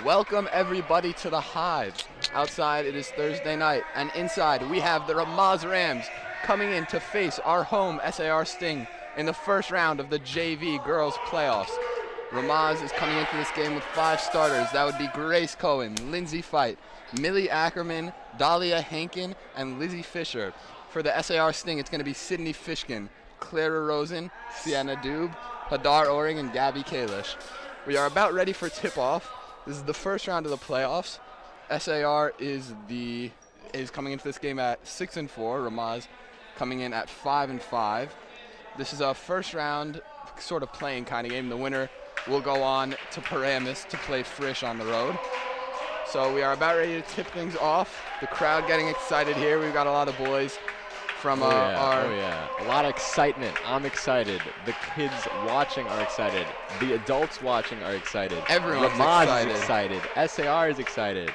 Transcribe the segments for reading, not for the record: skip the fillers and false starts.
Welcome everybody to the Hive. Outside it is Thursday night, and inside we have the Ramaz Rams coming in to face our home SAR Sting in the first round of the JV Girls Playoffs. Ramaz is coming into this game with 5 starters. That would be Grace Cohen, Lindsay Fight, Millie Ackerman, Dahlia Hankin, and Lizzie Fisher. For the SAR Sting, it's going to be Sydney Fishkin, Clara Rosen, Sienna Dube, Hadar Oring, and Gabby Kalish. We are about ready for tip-off. This is the first round of the playoffs. SAR is coming into this game at 6-4. Ramaz coming in at 5-5. This is a first round sort of playing kind of game. The winner will go on to Paramus to play Frisch on the road. So we are about ready to tip things off. The crowd getting excited here. We've got a lot of boys from Oh yeah, a lot of excitement. I'm excited. The kids watching are excited. The adults watching are excited. Everyone's Ramaz is excited. SAR is excited.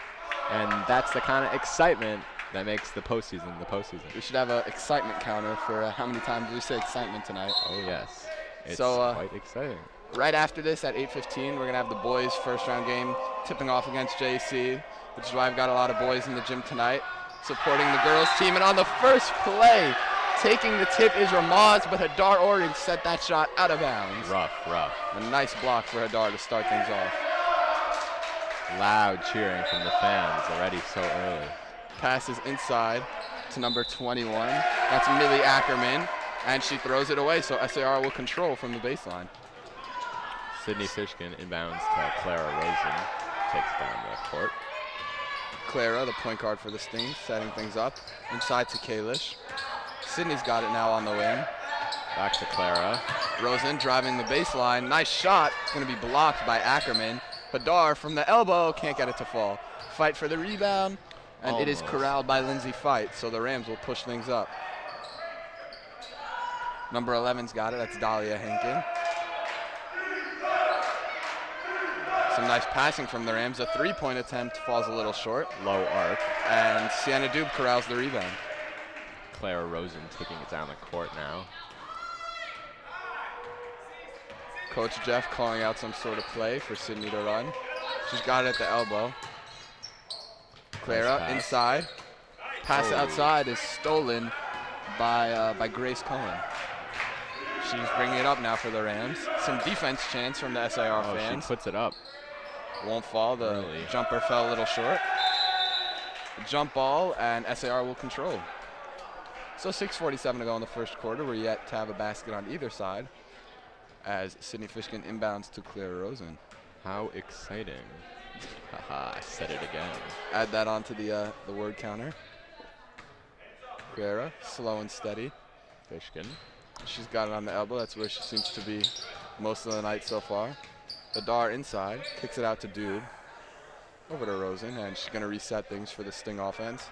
And that's the kind of excitement that makes the postseason the postseason. We should have an excitement counter for how many times we say excitement tonight. Oh yes, it's So, quite exciting. Right after this at 8:15, we're going to have the boys' first round game tipping off against JC, which is why I've got a lot of boys in the gym tonight supporting the girls team. And on the first play, taking the tip is Ramaz, but Hadar Oring set that shot out of bounds. Rough. A nice block for Hadar to start things off. Loud cheering from the fans already so early. Passes inside to number 21. That's Millie Ackerman, and she throws it away, so SAR will control from the baseline. Sydney Fishkin inbounds to Clara Rosen. Takes down the court. Clara, the point guard for the Sting, setting things up. Inside to Kalish. Sydney's got it now on the wing. Back to Clara. Rosen driving the baseline. Nice shot. It's going to be blocked by Ackerman. Hadar from the elbow. Can't get it to fall. Fight for the rebound. And it is corralled by Lindsay Fight, so the Rams will push things up. Number 11's got it. That's Dahlia Hankin. Some nice passing from the Rams. A 3-point attempt falls a little short. Low arc. And Sienna Dube corrals the rebound. Clara Rosen taking it down the court now. Coach Jeff calling out some sort of play for Sydney to run. She's got it at the elbow. Clara Nice inside. Pass outside is stolen by Grace Cohen. She's bringing it up now for the Rams. Some defense chance from the SAR fans. She puts it up. Won't fall. The jumper fell a little short. Jump ball, and SAR will control. So 6:47 to go in the first quarter. We're yet to have a basket on either side as Sydney Fishkin inbounds to Clara Rosen. How exciting. Haha, I said it again. Add that onto the word counter. Clara, slow and steady. Fishkin. She's got it on the elbow. That's where she seems to be most of the night so far. Hadar inside, kicks it out to Dube. Over to Rosen, and she's going to reset things for the Sting offense.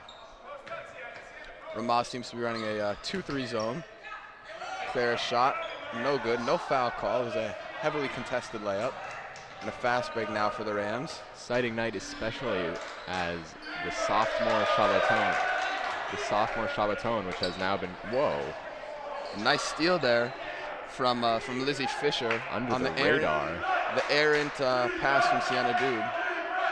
Ramaz seems to be running a 2-3 zone. Clara's shot, no good. No foul call. It was a heavily contested layup. And a fast break now for the Rams. Exciting night, especially as the sophomore Shabaton, which has now been, A nice steal there from Lizzie Fisher under the radar. The errant pass from Sienna Dube.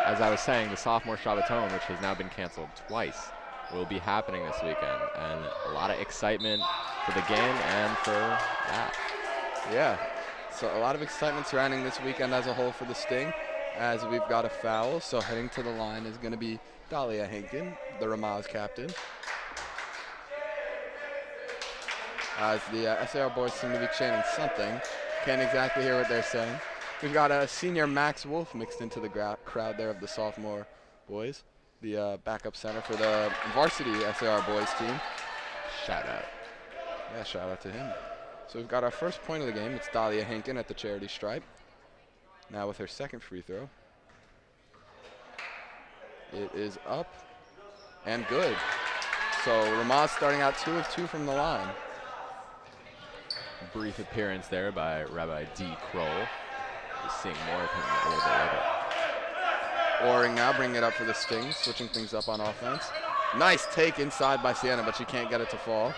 As I was saying, the sophomore Shabaton, which has now been canceled twice, will be happening this weekend. And a lot of excitement for the game and for that. Yeah, so a lot of excitement surrounding this weekend as a whole for the Sting, as we've got a foul. So heading to the line is going to be Dahlia Hankin, the Ramaz captain. As the SAR boys seem to be chanting something. Can't exactly hear what they're saying. We've got a senior Max Wolf mixed into the crowd there of the sophomore boys. The backup center for the varsity SAR boys team. Shout out. Yeah, shout out to him. So we've got our first point of the game. It's Dahlia Hankin at the charity stripe. Now with her second free throw. It is up and good. So Ramaz starting out 2 of 2 from the line. Brief appearance there by Rabbi D. Kroll. We're seeing more of him a little bit later. Oring now bringing it up for the Sting, switching things up on offense. Nice take inside by Sienna, but she can't get it to fall.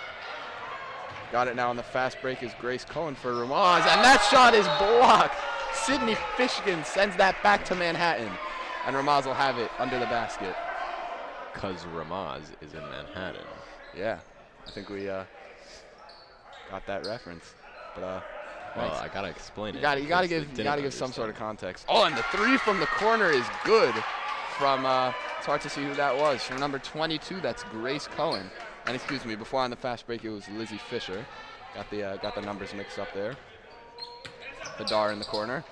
Got it now on the fast break is Grace Cohen for Ramaz, and that shot is blocked. Sydney Fishkin sends that back to Manhattan. and Ramaz will have it under the basket. Because Ramaz is in Manhattan. Yeah, I think we got that reference. But Well, nice. I gotta explain it. You gotta give some sort of context. Oh, and the three from the corner is good. From it's hard to see who that was. From number 22, that's Grace Cohen. And excuse me, before on the fast break, it was Lizzie Fisher. Got the numbers mixed up there. Hadar in the corner.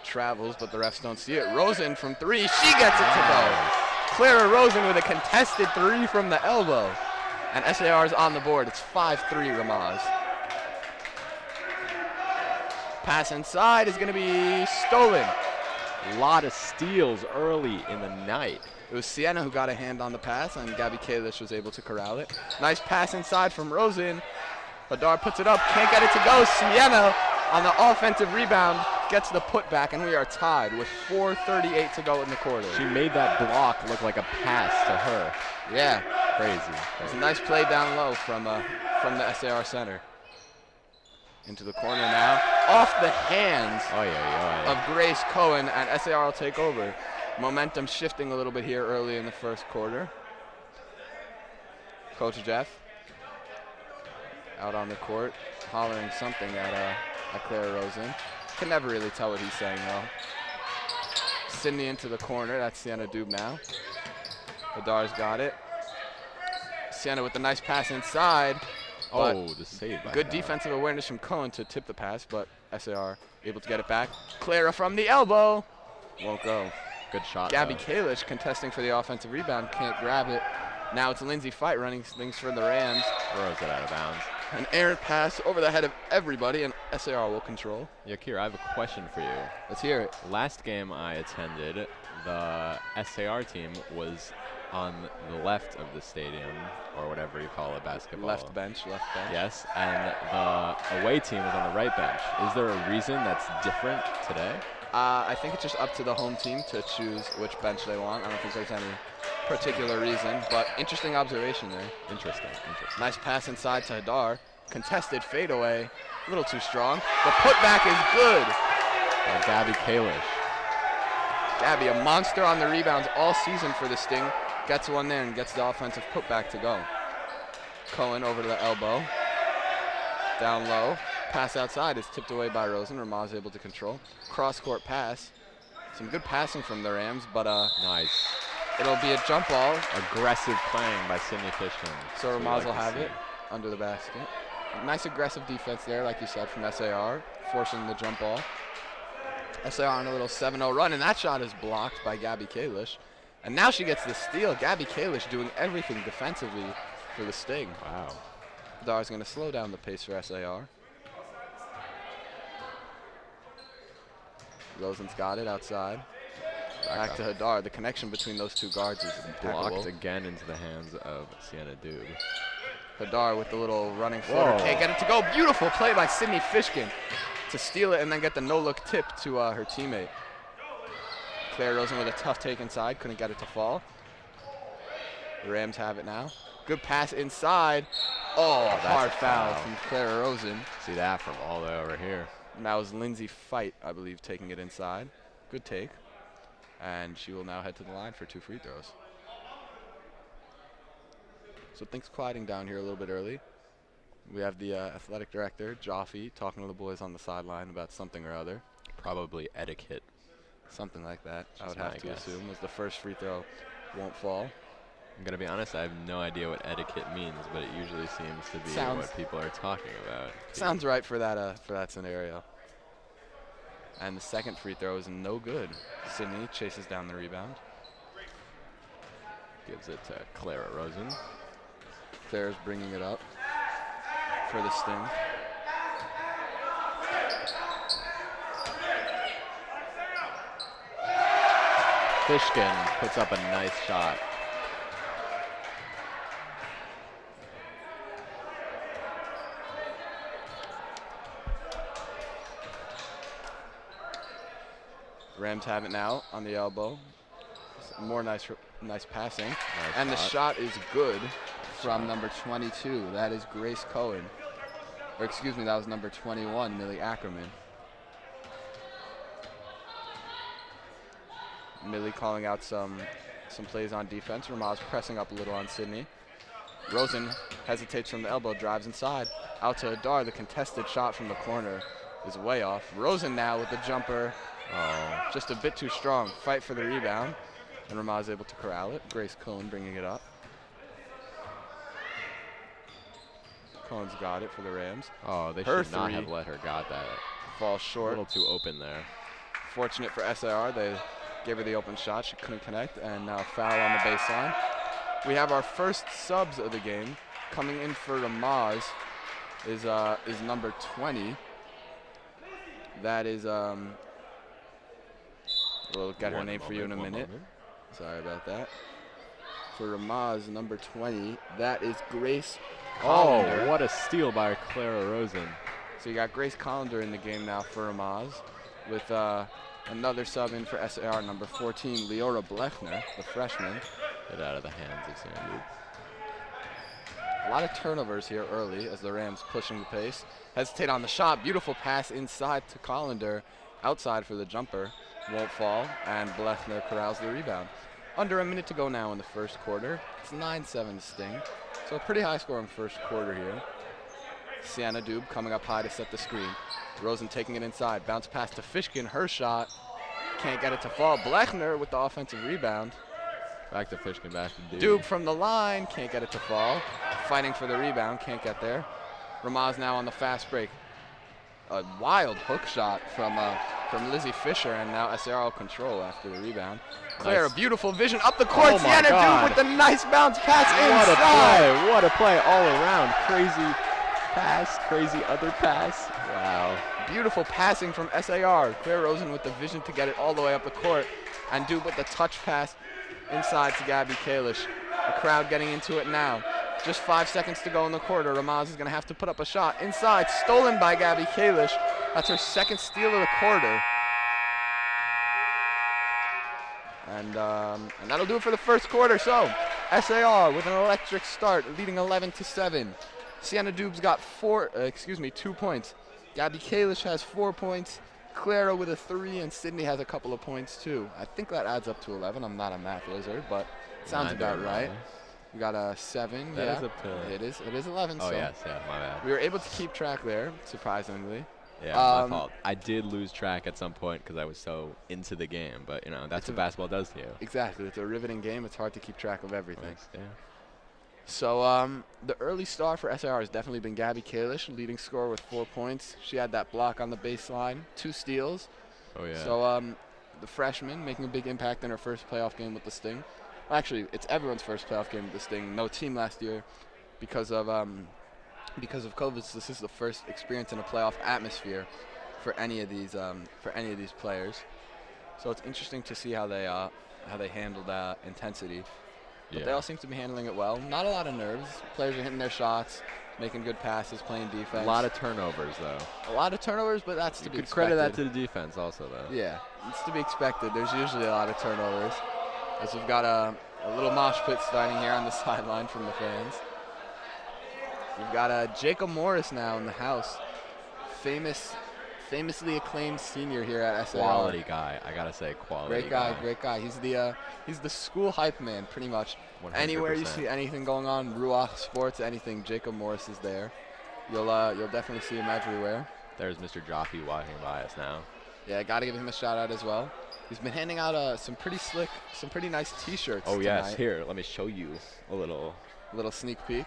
Travels, but the refs don't see it. Rosen from three. She gets it to go. Clara Rosen with a contested three from the elbow. And SAR's on the board. It's 5-3 Ramaz. Pass inside is going to be stolen. A lot of steals early in the night. It was Sienna who got a hand on the pass, and Gabby Kalish was able to corral it. Nice pass inside from Rosen. Hadar puts it up, can't get it to go. Sienna on the offensive rebound gets the putback, and we are tied with 4:38 to go in the quarter. She made that block look like a pass to her. Yeah. Crazy. It was a nice play down low from the SAR center. Into the corner now. Off the hands of Grace Cohen, and SAR will take over. Momentum shifting a little bit here early in the first quarter. Coach Jeff out on the court, hollering something at Clara Rosen. Can never really tell what he's saying though. Sydney into the corner, that's Sienna Dube now. Hadar's got it. Sienna with the nice pass inside. Oh, the save by good Hadar. defensive awareness from Cohen to tip the pass, but SAR able to get it back. Clara from the elbow. Won't go. Good shot. Gabby though. Kalish contesting for the offensive rebound. Can't grab it. Now it's Lindsay Fight running things for the Rams. Throws it out of bounds. An errant pass over the head of everybody, and SAR will control. Yakir, I have a question for you. Let's hear it. Last game I attended, the SAR team was on the left of the stadium, or whatever you call it, basketball. Left bench. Yes, and the away team was on the right bench. Is there a reason that's different today? I think it's just up to the home team to choose which bench they want. I don't think there's any particular reason, but interesting observation there. Interesting. Nice pass inside to Hadar. Contested fadeaway. A little too strong. The putback is good. And Gabby Kalish. Gabby, a monster on the rebounds all season for the Sting. Gets one there and gets the offensive putback to go. Cohen over to the elbow. Down low. Pass outside is tipped away by Rosen. Ramaz able to control. Cross-court pass. Some good passing from the Rams, but nice. It'll be a jump ball. Aggressive playing by Sydney Fishman. So Ramaz will have it under the basket. Nice aggressive defense there, like you said, from SAR, forcing the jump ball. SAR on a little 7-0 run, and that shot is blocked by Gabby Kalish. And now she gets the steal. Gabby Kalish doing everything defensively for the Sting. Wow. Hadar's going to slow down the pace for SAR. Rosen's got it outside. Back to Hadar. The connection between those two guards is impeccable. Blocked again into the hands of Sienna Dube. Hadar with the little running floater. Can't get it to go. Beautiful play by Sydney Fishkin to steal it and then get the no-look tip to her teammate. Claire Rosen with a tough take inside. Couldn't get it to fall. The Rams have it now. Good pass inside. Oh, hard foul from Claire Rosen. See that from all the way over here. And that was Lindsay Fight, I believe, taking it inside. Good take. And she will now head to the line for 2 free throws. So things quieting down here a little bit early. We have the athletic director, Jaffe, talking to the boys on the sideline about something or other. Probably etiquette. Something like that, I would my have to guess. assume, as the first free throw won't fall. I'm going to be honest, I have no idea what etiquette means, but it usually seems to be what people are talking about. Sounds right for that scenario. And the second free throw is no good. Sydney chases down the rebound. Gives it to Clara Rosen. Claire's bringing it up for the Sting. Fishkin puts up a nice shot. Rams have it now on the elbow. More nice passing. Nice and the shot. shot is good from number 22. That is Grace Cohen. Or excuse me, that was number 21, Millie Ackerman. Millie calling out some plays on defense. Ramaz pressing up a little on Sydney. Rosen hesitates from the elbow, drives inside. Out to Adar. The contested shot from the corner is way off. Rosen now with the jumper. Just a bit too strong. Fight for the rebound. And Ramaz able to corral it. Grace Cohen bringing it up. Cohen's got it for the Rams. Oh, they Her should not three have let her got that. falls A short. little too open there. Fortunate for SAR, they gave her the open shot. She couldn't connect, and now foul on the baseline. We have our first subs of the game. Coming in for Ramaz is number 20. That is we'll get her name for you in a minute. Sorry about that. For Ramaz, number 20, that is Grace Collender. Oh, what a steal by Clara Rosen. So you got Grace Collender in the game now for Ramaz, with another sub in for SAR, number 14, Leora Blechner, the freshman. Get out of the hands of Sandy. A lot of turnovers here early as the Rams pushing the pace. Hesitate on the shot. Beautiful pass inside to Collender. Outside for the jumper. Won't fall. And Blechner corrals the rebound. Under a minute to go now in the first quarter. It's 9-7 Sting. So a pretty high scoring first quarter here. Sienna Dube coming up high to set the screen. Rosen taking it inside. Bounce pass to Fishkin. Her shot. Can't get it to fall. Blechner with the offensive rebound. Back to Fishkin, back to Dube. Dube from the line, can't get it to fall. Fighting for the rebound, can't get there. Ramaz now on the fast break. A wild hook shot from Lizzie Fisher, and now SAR control after the rebound. Claire, Nice. beautiful vision up the court. Oh my Sienna Dube God. with the nice bounce pass What a inside. play, what a play all around. Crazy pass, crazy other pass. Wow. Beautiful passing from SAR. Claire Rosen with the vision to get it all the way up the court. And Dube with the touch pass inside to Gabby Kalish. The crowd getting into it now. Just 5 seconds to go in the quarter. Ramaz is going to have to put up a shot. Inside, stolen by Gabby Kalish. That's her second steal of the quarter. And that'll do it for the first quarter. So, SAR with an electric start, leading 11-7. Sienna Dube's got 2 points. Gabby Kalish has 4 points. Clara with a 3, and Sydney has a couple of points too. I think that adds up to 11. I'm not a math wizard, but sounds about right. We got a 7. That yeah, is up to. it is 11. Oh so yes, yeah, my bad. we were able to keep track there, surprisingly. Yeah, my fault. I did lose track at some point because I was so into the game, but you know that's what basketball does to you. Exactly, it's a riveting game. It's hard to keep track of everything. Thanks, yeah. So the early star for SAR has definitely been Gabby Kalish, leading scorer with 4 points. She had that block on the baseline, 2 steals. Oh yeah. So the freshman making a big impact in her first playoff game with the Sting. Well, actually, it's everyone's first playoff game with the Sting. No team last year because of COVID. This is the first experience in a playoff atmosphere for any of these players. So it's interesting to see how they handle that intensity. But they all seem to be handling it well. Not a lot of nerves. Players are hitting their shots, making good passes, playing defense. A lot of turnovers though. A lot of turnovers, but that's to be You could expected. credit that to the defense also though. Yeah, it's to be expected. There's usually a lot of turnovers. As we've got a little mosh pit starting here on the sideline from the fans. We've got Jacob Morris now in the house. Famously acclaimed senior here at SAR. Quality guy, I gotta say, quality guy. Great guy. He's the school hype man, pretty much. 100%. Anywhere you see anything going on, Ruach Sports, anything, Jacob Morris is there. You'll definitely see him everywhere. There's Mr. Jaffe walking by us now. Yeah, I gotta give him a shout out as well. He's been handing out some pretty nice T-shirts. Oh yes, tonight. here, let me show you a little. Little sneak peek.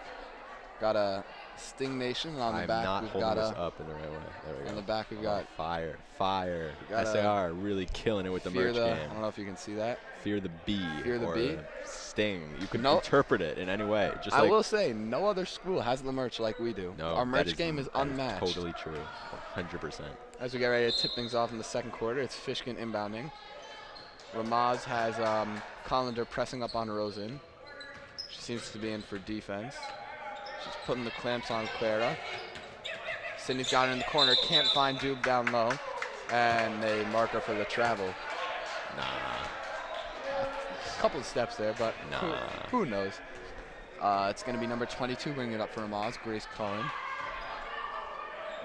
Got a Sting Nation, and on the I'm back not we've holding got this up in the right way. There we go. on the back we've Oh, got fire. We got SAR really killing it with the Fear merch the. game. I don't know if you can see that. Fear the Bee. Fear the or Bee? Sting. You can Nope. interpret it in any way. Just I like will say, no other school has the merch like we do. no, Our that merch game is that unmatched. Totally true. 100%. As we get ready to tip things off in the second quarter, it's Fishkin inbounding. Ramaz has Collender pressing up on Rosen. She seems to be in for defense. She's putting the clamps on Clara. Sydney's got it in the corner, can't find Dube down low, and they mark her for the travel. Nah. A couple of steps there, but who knows? It's going to be number 22 bringing it up for Ramaz, Grace Cohen.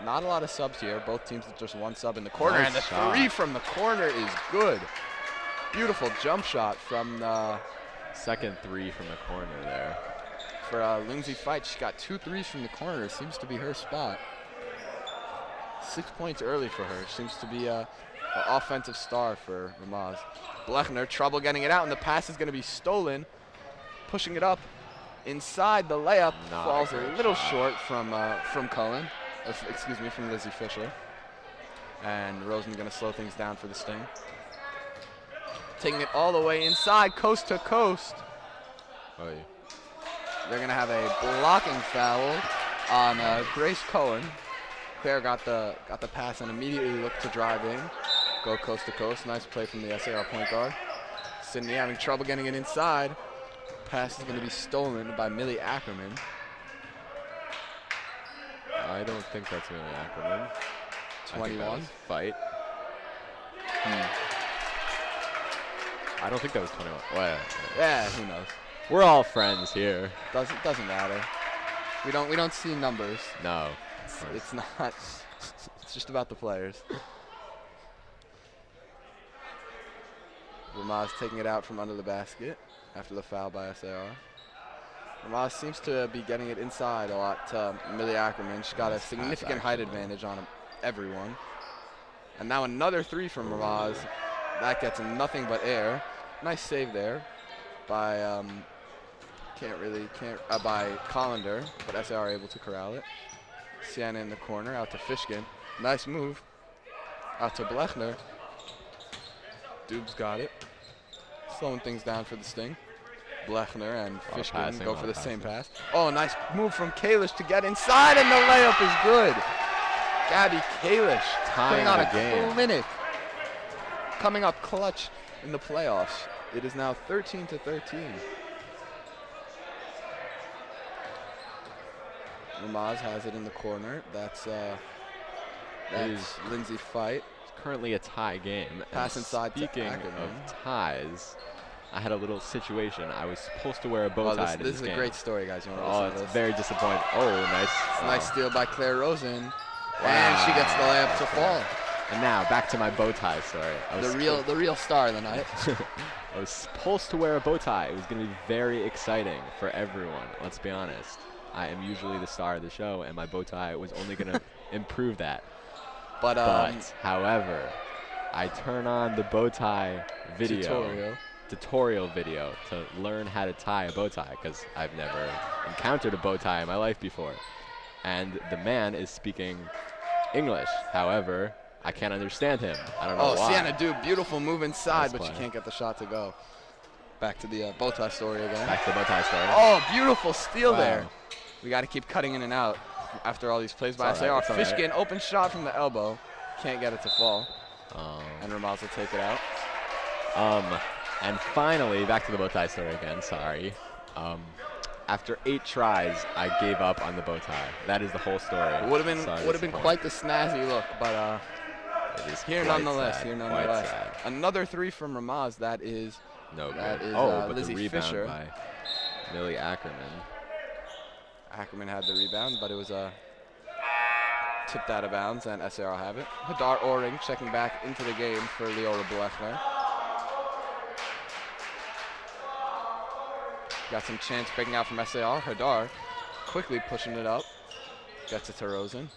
Not a lot of subs here. Both teams with just one sub in the corner, Nice and the shot. 3 from the corner is good. Beautiful jump shot from the Second three from the corner there. for Lindsay Fight. She got 2 threes from the corner. Seems to be her spot. 6 points early for her. Seems to be an offensive star for Ramaz. Blechner, trouble getting it out, and the pass is going to be stolen. Pushing it up inside the layup, falls a little short from Cullen. Excuse me, from Lizzie Fisher. And Rosen going to slow things down for the Sting. Taking it all the way inside, coast to coast. Oh, yeah. They're going to have a blocking foul on Grace Cohen. Claire got the pass and immediately looked to drive in. Go coast to coast. Nice play from the SAR point guard. Sydney having trouble getting it inside. Pass is going to be stolen by Millie Ackerman. I don't think that's Millie Ackerman. 21. Fight. I don't think that was 21. Well, yeah, who knows? We're all friends here. Doesn't matter. We don't see numbers. No. It's not. It's just about the players. Ramaz taking it out from under the basket after the foul by SAR. Ramaz seems to be getting it inside a lot to Millie Ackerman. She's got a significant height advantage on everyone. And now another 3 from Ramaz. That gets nothing but air. Nice save there by by Collender, but SAR able to corral it. Sienna in the corner, out to Fishkin. Nice move. Out to Blechner. Dubes got it. Slowing things down for the Sting. Blechner and Fishkin go for the same pass. Oh, nice move from Kalish to get inside, and the layup is good. Gabby Kalish putting on a clinic. Coming up clutch in the playoffs. It is now 13-13. Ramaz has it in the corner. That's Lindsay Fight. It's currently a tie game. Pass inside. Speaking of ties, I had a little situation. I was supposed to wear a bow tie. This is a great story, guys. You want to listen to this? It's very disappointing. Oh, nice. Nice steal by Claire Rosen. Wow. And she gets the layup to fall. And now back to my bow tie story. The real star of the night. I was supposed to wear a bow tie. It was going to be very exciting for everyone. Let's be honest. I am usually the star of the show, and my bow tie was only going to improve that. But however, I turn on the bow tie tutorial video to learn how to tie a bow tie, because I've never encountered a bow tie in my life before. And the man is speaking English. However, I can't understand him. I don't know why. Sienna Duke, beautiful move inside, but she can't get the shot to go. Back to the bow tie story again. Back to the bow tie story. Oh, beautiful steal there. We got to keep cutting in and out after all these plays by SAR. Fishkin, open shot from the elbow. Can't get it to fall. And Ramaz will take it out. And finally, back to the bow tie story again, sorry. After 8 tries, I gave up on the bow tie. That is the whole story. Would have been quite the snazzy look, but it is here nonetheless. Another 3 from Ramaz. That is no that good. Is, but Lizzie the rebound Fisher. by Millie Ackerman. Ackerman had the rebound, but it was tipped out of bounds, and SAR have it. Hadar Oring checking back into the game for Leora Blechner. Got some chance breaking out from SAR. Hadar quickly pushing it up. Gets it to Rosen.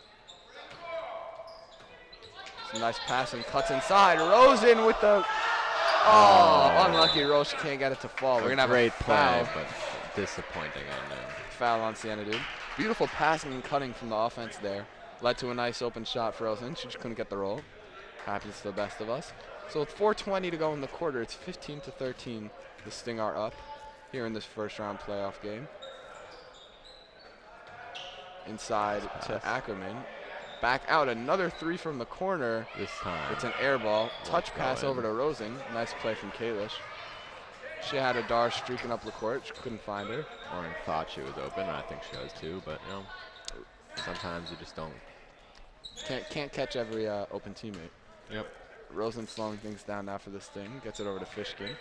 Some nice passing, cuts inside. Rosen with the unlucky Roche can't get it to fall. We're gonna have a foul, but disappointing. I know. Foul on Sienna Dude. Beautiful passing and cutting from the offense there. Led to a nice open shot for Rosen. She just couldn't get the roll. Happens to the best of us. So with 4:20 to go in the quarter, it's 15-13. The Sting are up here in this first round playoff game. Inside to Ackerman. Back out, another 3 from the corner. This time. It's an air ball. Touch pass over to Rosen. Nice play from Kalish. She had Hadar streaking up the court. She couldn't find her. Oren thought she was open, and I think she was too, but you know, sometimes you just don't. Can't catch every open teammate. Yep. Rosen slowing things down now for this thing. Gets it over to Fishkin.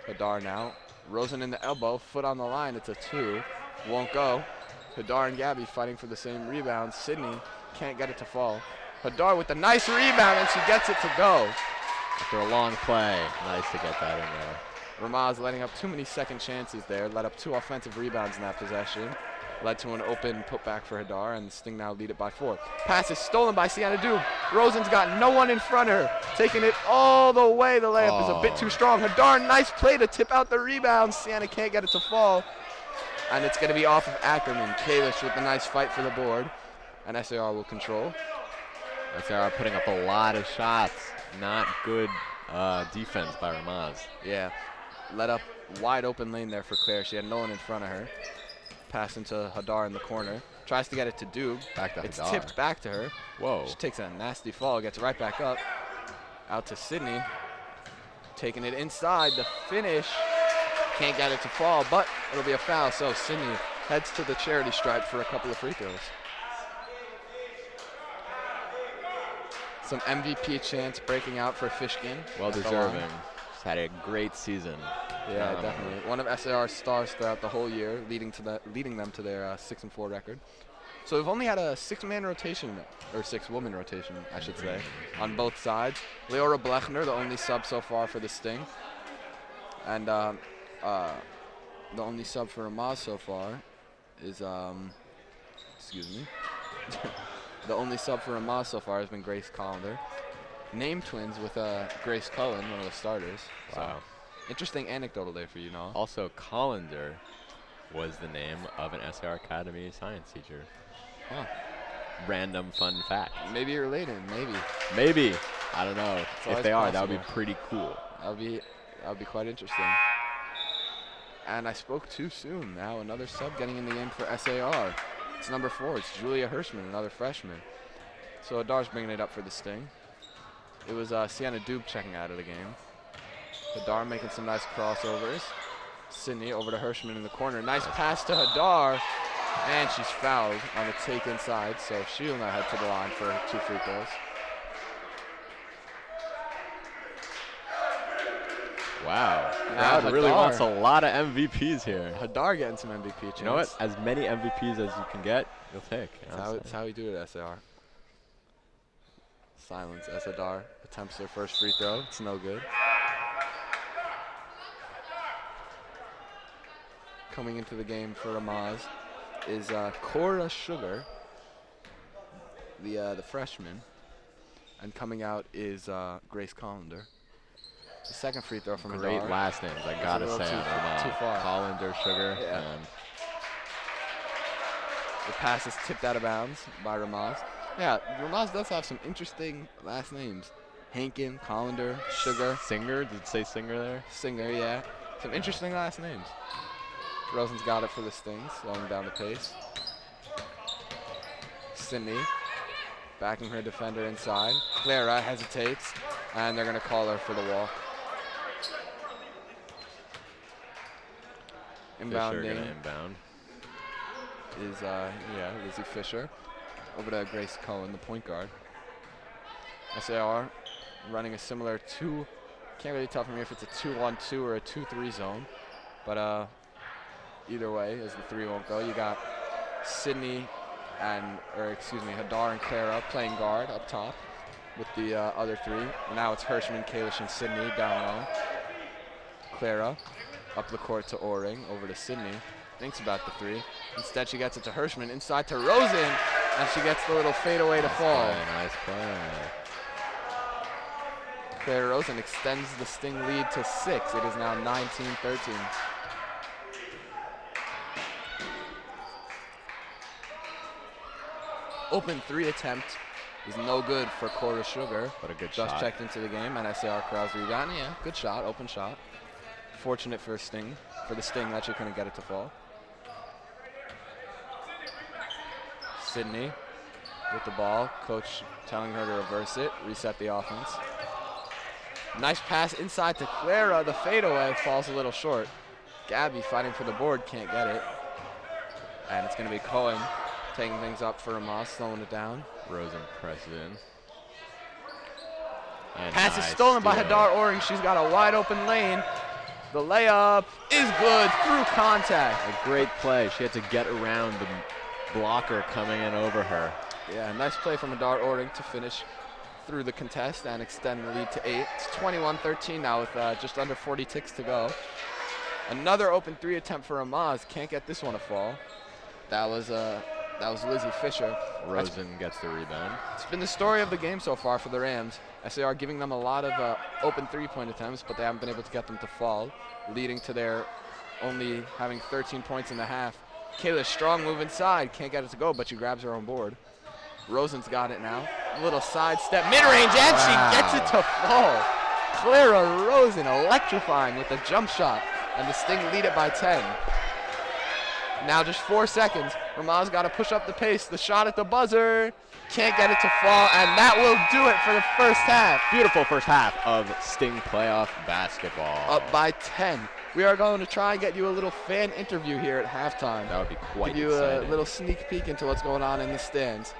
Hadar now. Rosen in the elbow, foot on the line. It's a 2. Won't go. Hadar and Gabby fighting for the same rebound. Sydney can't get it to fall. Hadar with a nice rebound, and she gets it to go. After a long play, nice to get that in there. Ramaz letting up too many second chances there. Let up 2 offensive rebounds in that possession. Led to an open putback for Hadar, and the Sting now lead it by 4. Pass is stolen by Sienna Dube. Rosen's got no one in front of her. Taking it all the way. The layup is a bit too strong. Hadar, nice play to tip out the rebound. Sienna can't get it to fall. And it's going to be off of Ackerman. Kalish with a nice fight for the board. And SAR will control. SAR putting up a lot of shots. Not good defense by Ramaz. Yeah. Let up wide open lane there for Claire. She had no one in front of her. Pass into Hadar in the corner. Tries to get it to Dube. Back to It's Hadar. tipped back to her. Whoa. She takes a nasty fall, gets right back up. Out to Sydney. Taking it inside. The finish. Can't get it to fall, but it'll be a foul. So Sydney heads to the charity stripe for a couple of free throws. Some MVP chants breaking out for Fishkin. Well deserving. She's had a great season. Yeah, definitely. One of SAR's stars throughout the whole year, leading them to their 6-4 record. So we've only had a 6-man rotation, or 6-woman rotation, I should say, on both sides. Leora Blechner, the only sub so far for the Sting, and the only sub for Ramaz so far is excuse me. The only sub for Ramaz so far has been Grace Collender. Name twins with Grace Cullen, one of the starters. Wow. So, interesting anecdotal there for you, Noah. Also, Collender was the name of an SAR Academy science teacher. Huh. Random fun fact. Maybe you're related, maybe. Maybe. I don't know. If they are, that would be possible. pretty cool. That would be quite interesting. And I spoke too soon. Now another sub getting in the game for SAR. It's number 4. It's Julia Hirschman, another freshman. So Hadar's bringing it up for the Sting. It was Sienna Dube checking out of the game. Hadar making some nice crossovers. Sydney over to Hirschman in the corner. Nice pass to Hadar. And she's fouled on the take inside, so she'll now head to the line for 2 free throws. Wow. Now Crowd really Hadar. wants a lot of MVPs here. Hadar getting some MVP chance. You know what? As many MVPs as you can get, you'll take. That's how we do it at SAR. Silence as Hadar attempts their first free throw. It's no good. Coming into the game for Ramaz is Cora Sugar, the freshman, and coming out is Grace Collender. The second free throw from Great Hadar. last names, I gotta a little say. too far. Collender, Sugar. Yeah. And The pass is tipped out of bounds by Ramaz. Yeah, Ramaz does have some interesting last names. Hankin, Collender, Sugar. Singer, did it say Singer there? Singer, yeah. Some interesting last names. Rosen's got it for the Sting, slowing down the pace. Sydney backing her defender inside. Clara hesitates, and they're going to call her for the walk. Inbounding Fisher gonna inbound. is Lizzie Fisher over to Grace Cohen, the point guard. SAR running a similar 2. Can't really tell from here if it's a 2-1-2 or a 2-3 zone, but either way, as the 3 won't go, you got Sydney Hadar and Clara playing guard up top with the other 3. Now it's Hirschman, Kalish, and Sydney down low. Clara up the court to Oring, over to Sydney. Thinks about the 3. Instead, she gets it to Hirschman, inside to Rosen, and she gets the little fadeaway to fall. Nice play. Clara Rosen extends the Sting lead to 6. It is now 19-13. Open 3 attempt is no good for Cora Sugar. What a good Just shot. checked into the game, and SAR Krause rebound. Yeah, good shot, open shot. Fortunate for the Sting that she couldn't get it to fall. Sydney with the ball. Coach telling her to reverse it, reset the offense. Nice pass inside to Clara. The fadeaway falls a little short. Gabby fighting for the board, can't get it. And it's going to be Cohen taking things up for Ramaz, slowing it down. Rosen presses in. And Pass is nice stolen by steal. Hadar Oring. She's got a wide open lane. The layup is good through contact. A great play. She had to get around the blocker coming in over her. Yeah, nice play from Hadar Oring to finish through the contest and extend the lead to 8. It's 21-13 now with just under 40 ticks to go. Another open 3 attempt for Ramaz. Can't get this one to fall. That was Lizzie Fisher. Rosen gets the rebound. It's been the story of the game so far for the Rams. SAR giving them a lot of open 3-point attempts, but they haven't been able to get them to fall, leading to their only having 13 points in the half. Kayla strong move inside. Can't get it to go, but she grabs her own board. Rosen's got it now. A little side step, mid-range, and she gets it to fall. Clara Rosen electrifying with the jump shot, and the Sting lead it by 10. Now just 4 seconds. Ramaz got to push up the pace. The shot at the buzzer. Can't get it to fall, and that will do it for the first half. Beautiful first half of Sting playoff basketball. Up by 10. We are going to try and get you a little fan interview here at halftime. That would be quite Give you exciting. a little sneak peek into what's going on in the stands.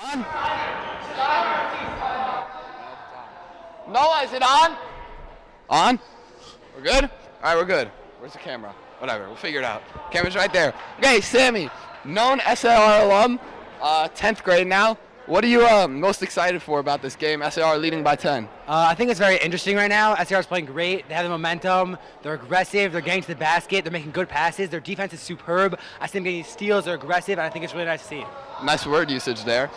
On? Noah, is it on? On? We're good? All right, we're good. Where's the camera? Whatever, we'll figure it out. Camera's right there. Okay, Sammy, known SAR alum, 10th grade now. What are you most excited for about this game? SAR leading by 10. I think it's very interesting right now. SAR is playing great. They have the momentum. They're aggressive. They're getting to the basket. They're making good passes. Their defense is superb. I see them getting steals. They're aggressive, and I think it's really nice to see. Nice word usage there.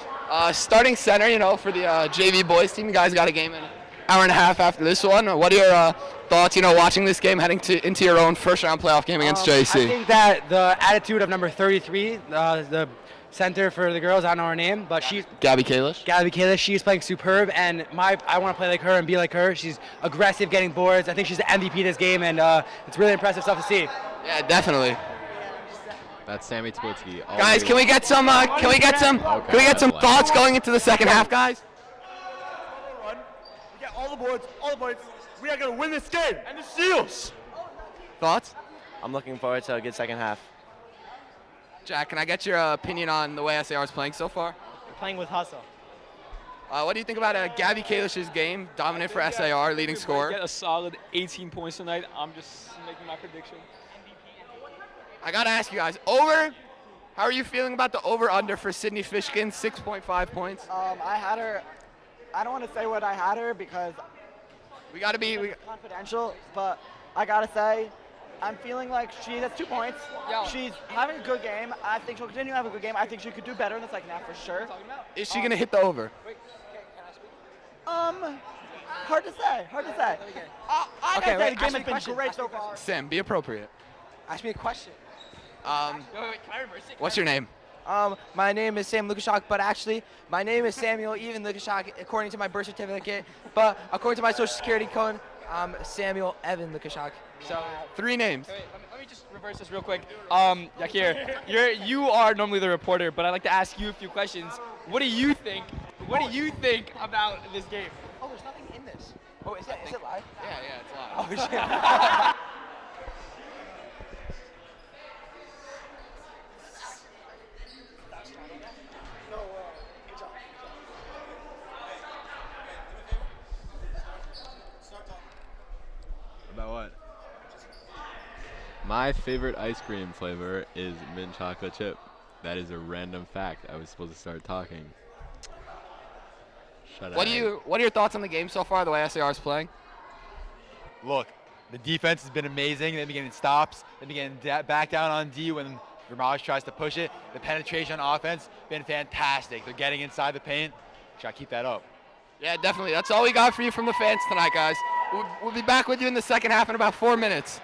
Starting center, for the JV boys team. You guys got a game in an hour and a half after this one. What are your thoughts, watching this game, heading into your own first-round playoff game against JC? I think that the attitude of number 33, the center for the girls, I don't know her name, but she's Gabby Kalish. She's playing superb, and I want to play like her and be like her. She's aggressive, getting boards. I think she's the MVP this game, and it's really impressive stuff to see. Yeah, definitely. That's Sammy Twitsky. Guys, can we get some thoughts going into the second half, guys? We get all the boards, all the points. We are going to win this game and the steals. Thoughts? I'm looking forward to a good second half. Jack, can I get your opinion on the way SAR is playing so far? We're playing with hustle. What do you think about Gabby Kalish's game? Dominant for SAR, leading scorer. Get a solid 18 points tonight. I'm just making my prediction. I got to ask you guys, over? How are you feeling about the over-under for Sydney Fishkin, 6.5 points? I had her. I don't want to say what I had her because We got to be... confidential, but I got to say, I'm feeling like she has 2 points. She's having a good game. I think she'll continue to have a good game. I think she could do better in the second half for sure. Is she going to hit the over? Hard to say. I gotta say the game has been great so far. Sam, be appropriate. Ask me a question. What's your name? My name is Sam Lukashak, but actually, my name is Samuel Even Lukashak, according to my birth certificate. But according to my social security code, I'm Samuel Evan Lukashak. So 3 names. wait, let me just reverse this real quick. Yakir, you are normally the reporter, but I'd like to ask you a few questions. What do you think? What do you think about this game? Oh, there's nothing in this. Oh, is it live? Yeah, it's live. Oh, shit. About what? My favorite ice cream flavor is mint chocolate chip. That is a random fact. I was supposed to start talking. Shut up. What are your thoughts on the game so far, the way SAR is playing? Look, the defense has been amazing. They've been getting stops. They've been getting back down on D when Ramaz tries to push it. The penetration on offense been fantastic. They're getting inside the paint. Try to keep that up. Yeah, definitely. That's all we got for you from the fans tonight, guys. We'll be back with you in the second half in about 4 minutes.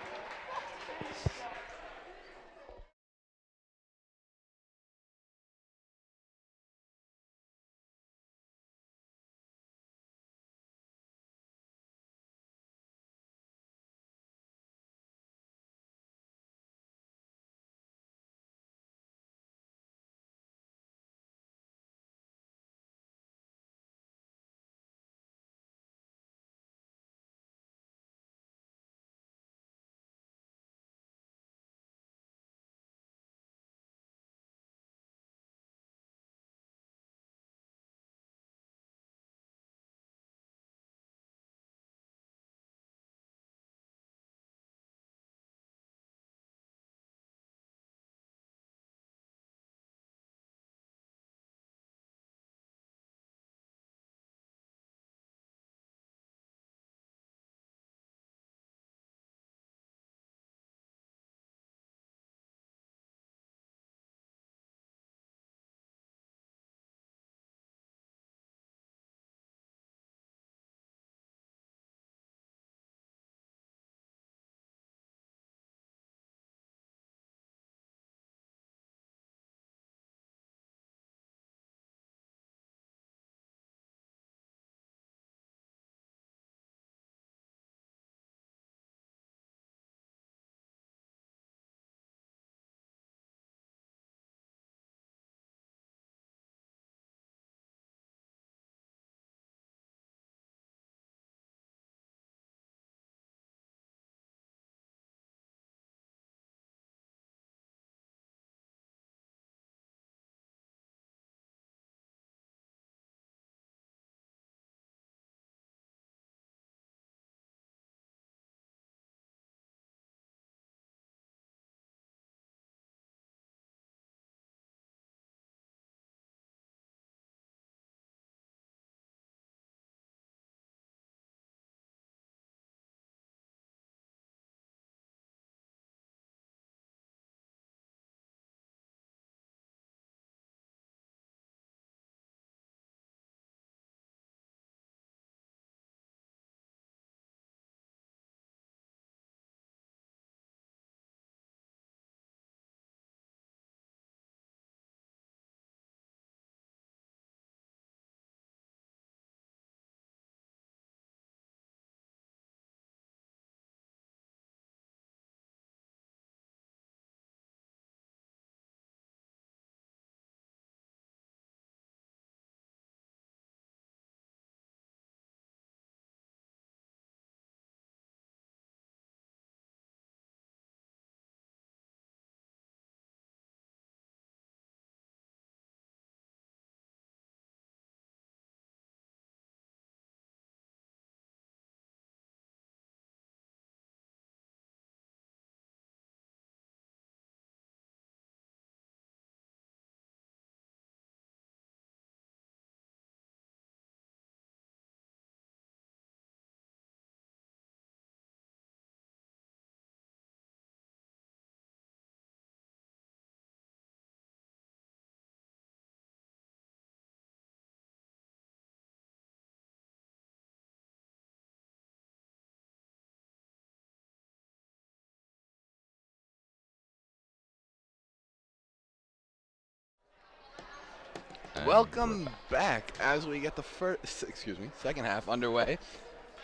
Welcome back as we get the second half underway.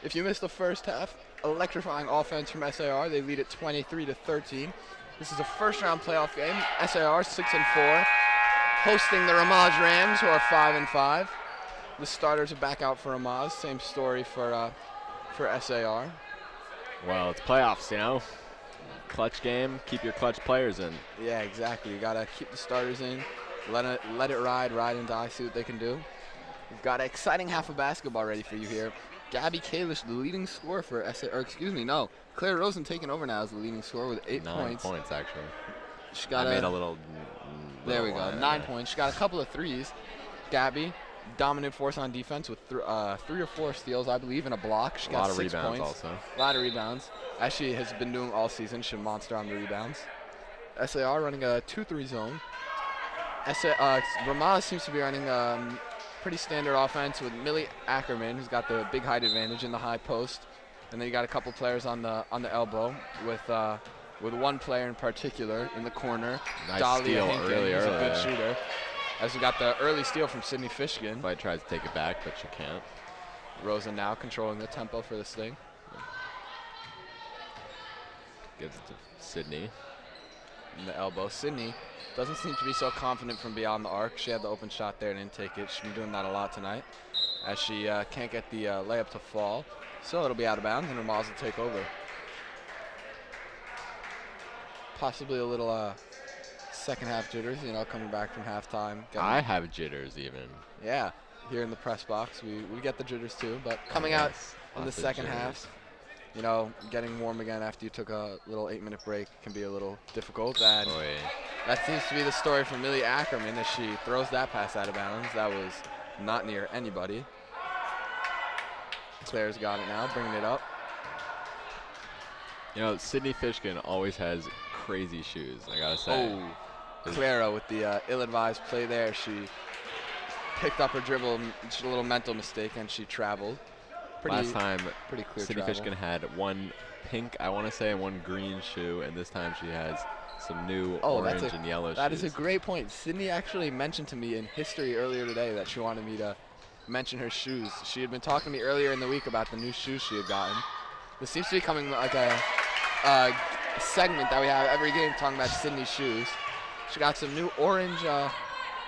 If you missed the first half, electrifying offense from SAR. They lead at 23-13. This is a first-round playoff game. SAR 6-4, hosting the Ramaz Rams, who are 5-5. The starters are back out for Ramaz. Same story for SAR. Well, it's playoffs, you know. Clutch game. Keep your clutch players in. Yeah, exactly. You gotta keep the starters in. Let it ride and die. See what they can do. We've got an exciting half of basketball ready for you here. Gabby Kalish, the leading scorer for Claire Rosen taking over now as the leading scorer with 8 points. 9 points, actually. She got made a little. There we go. 9 points. She got a couple of threes. Gabby, dominant force on defense with 3 or 4 steals, I believe, and a block. She got 6 points. Also. A lot of rebounds, as she has been doing all season. She's a monster on the rebounds. SAR running a 2-3 zone. Ramaz seems to be running pretty standard offense with Millie Ackerman, who's got the big height advantage in the high post, and then you got a couple players on the elbow with one player in particular in the corner. Nice Dahlia steal Hinken, who's a good shooter. As we got the early steal from Sydney Fishkin. Fight tries to take it back, but she can't. Rosa now controlling the tempo for this thing. Gives it to Sydney. In the elbow. Sydney doesn't seem to be so confident from beyond the arc. She had the open shot there and didn't take it. She's been doing that a lot tonight, as she can't get the layup to fall. So it'll be out of bounds, and Ramaz will take over. Possibly a little second half jitters, coming back from halftime. I have jitters even. Yeah, here in the press box, we get the jitters too. But coming out in the second half, getting warm again after you took a little 8-minute break can be a little difficult. And that seems to be the story for Millie Ackerman as she throws that pass out of bounds. That was not near anybody. Claire's got it now, bringing it up. Sydney Fishkin always has crazy shoes, I gotta say. Oh, Clara with the ill-advised play there. She picked up her dribble, just a little mental mistake, and she traveled. Last time, pretty clear Sydney travel. Fishkin had one pink, I want to say, and one green shoe, and this time she has some new orange and yellow shoes. That is a great point. Sydney actually mentioned to me in history earlier today that she wanted me to mention her shoes. She had been talking to me earlier in the week about the new shoes she had gotten. This seems to be becoming like a segment that we have every game talking about Sydney's shoes. She got some new orange, can't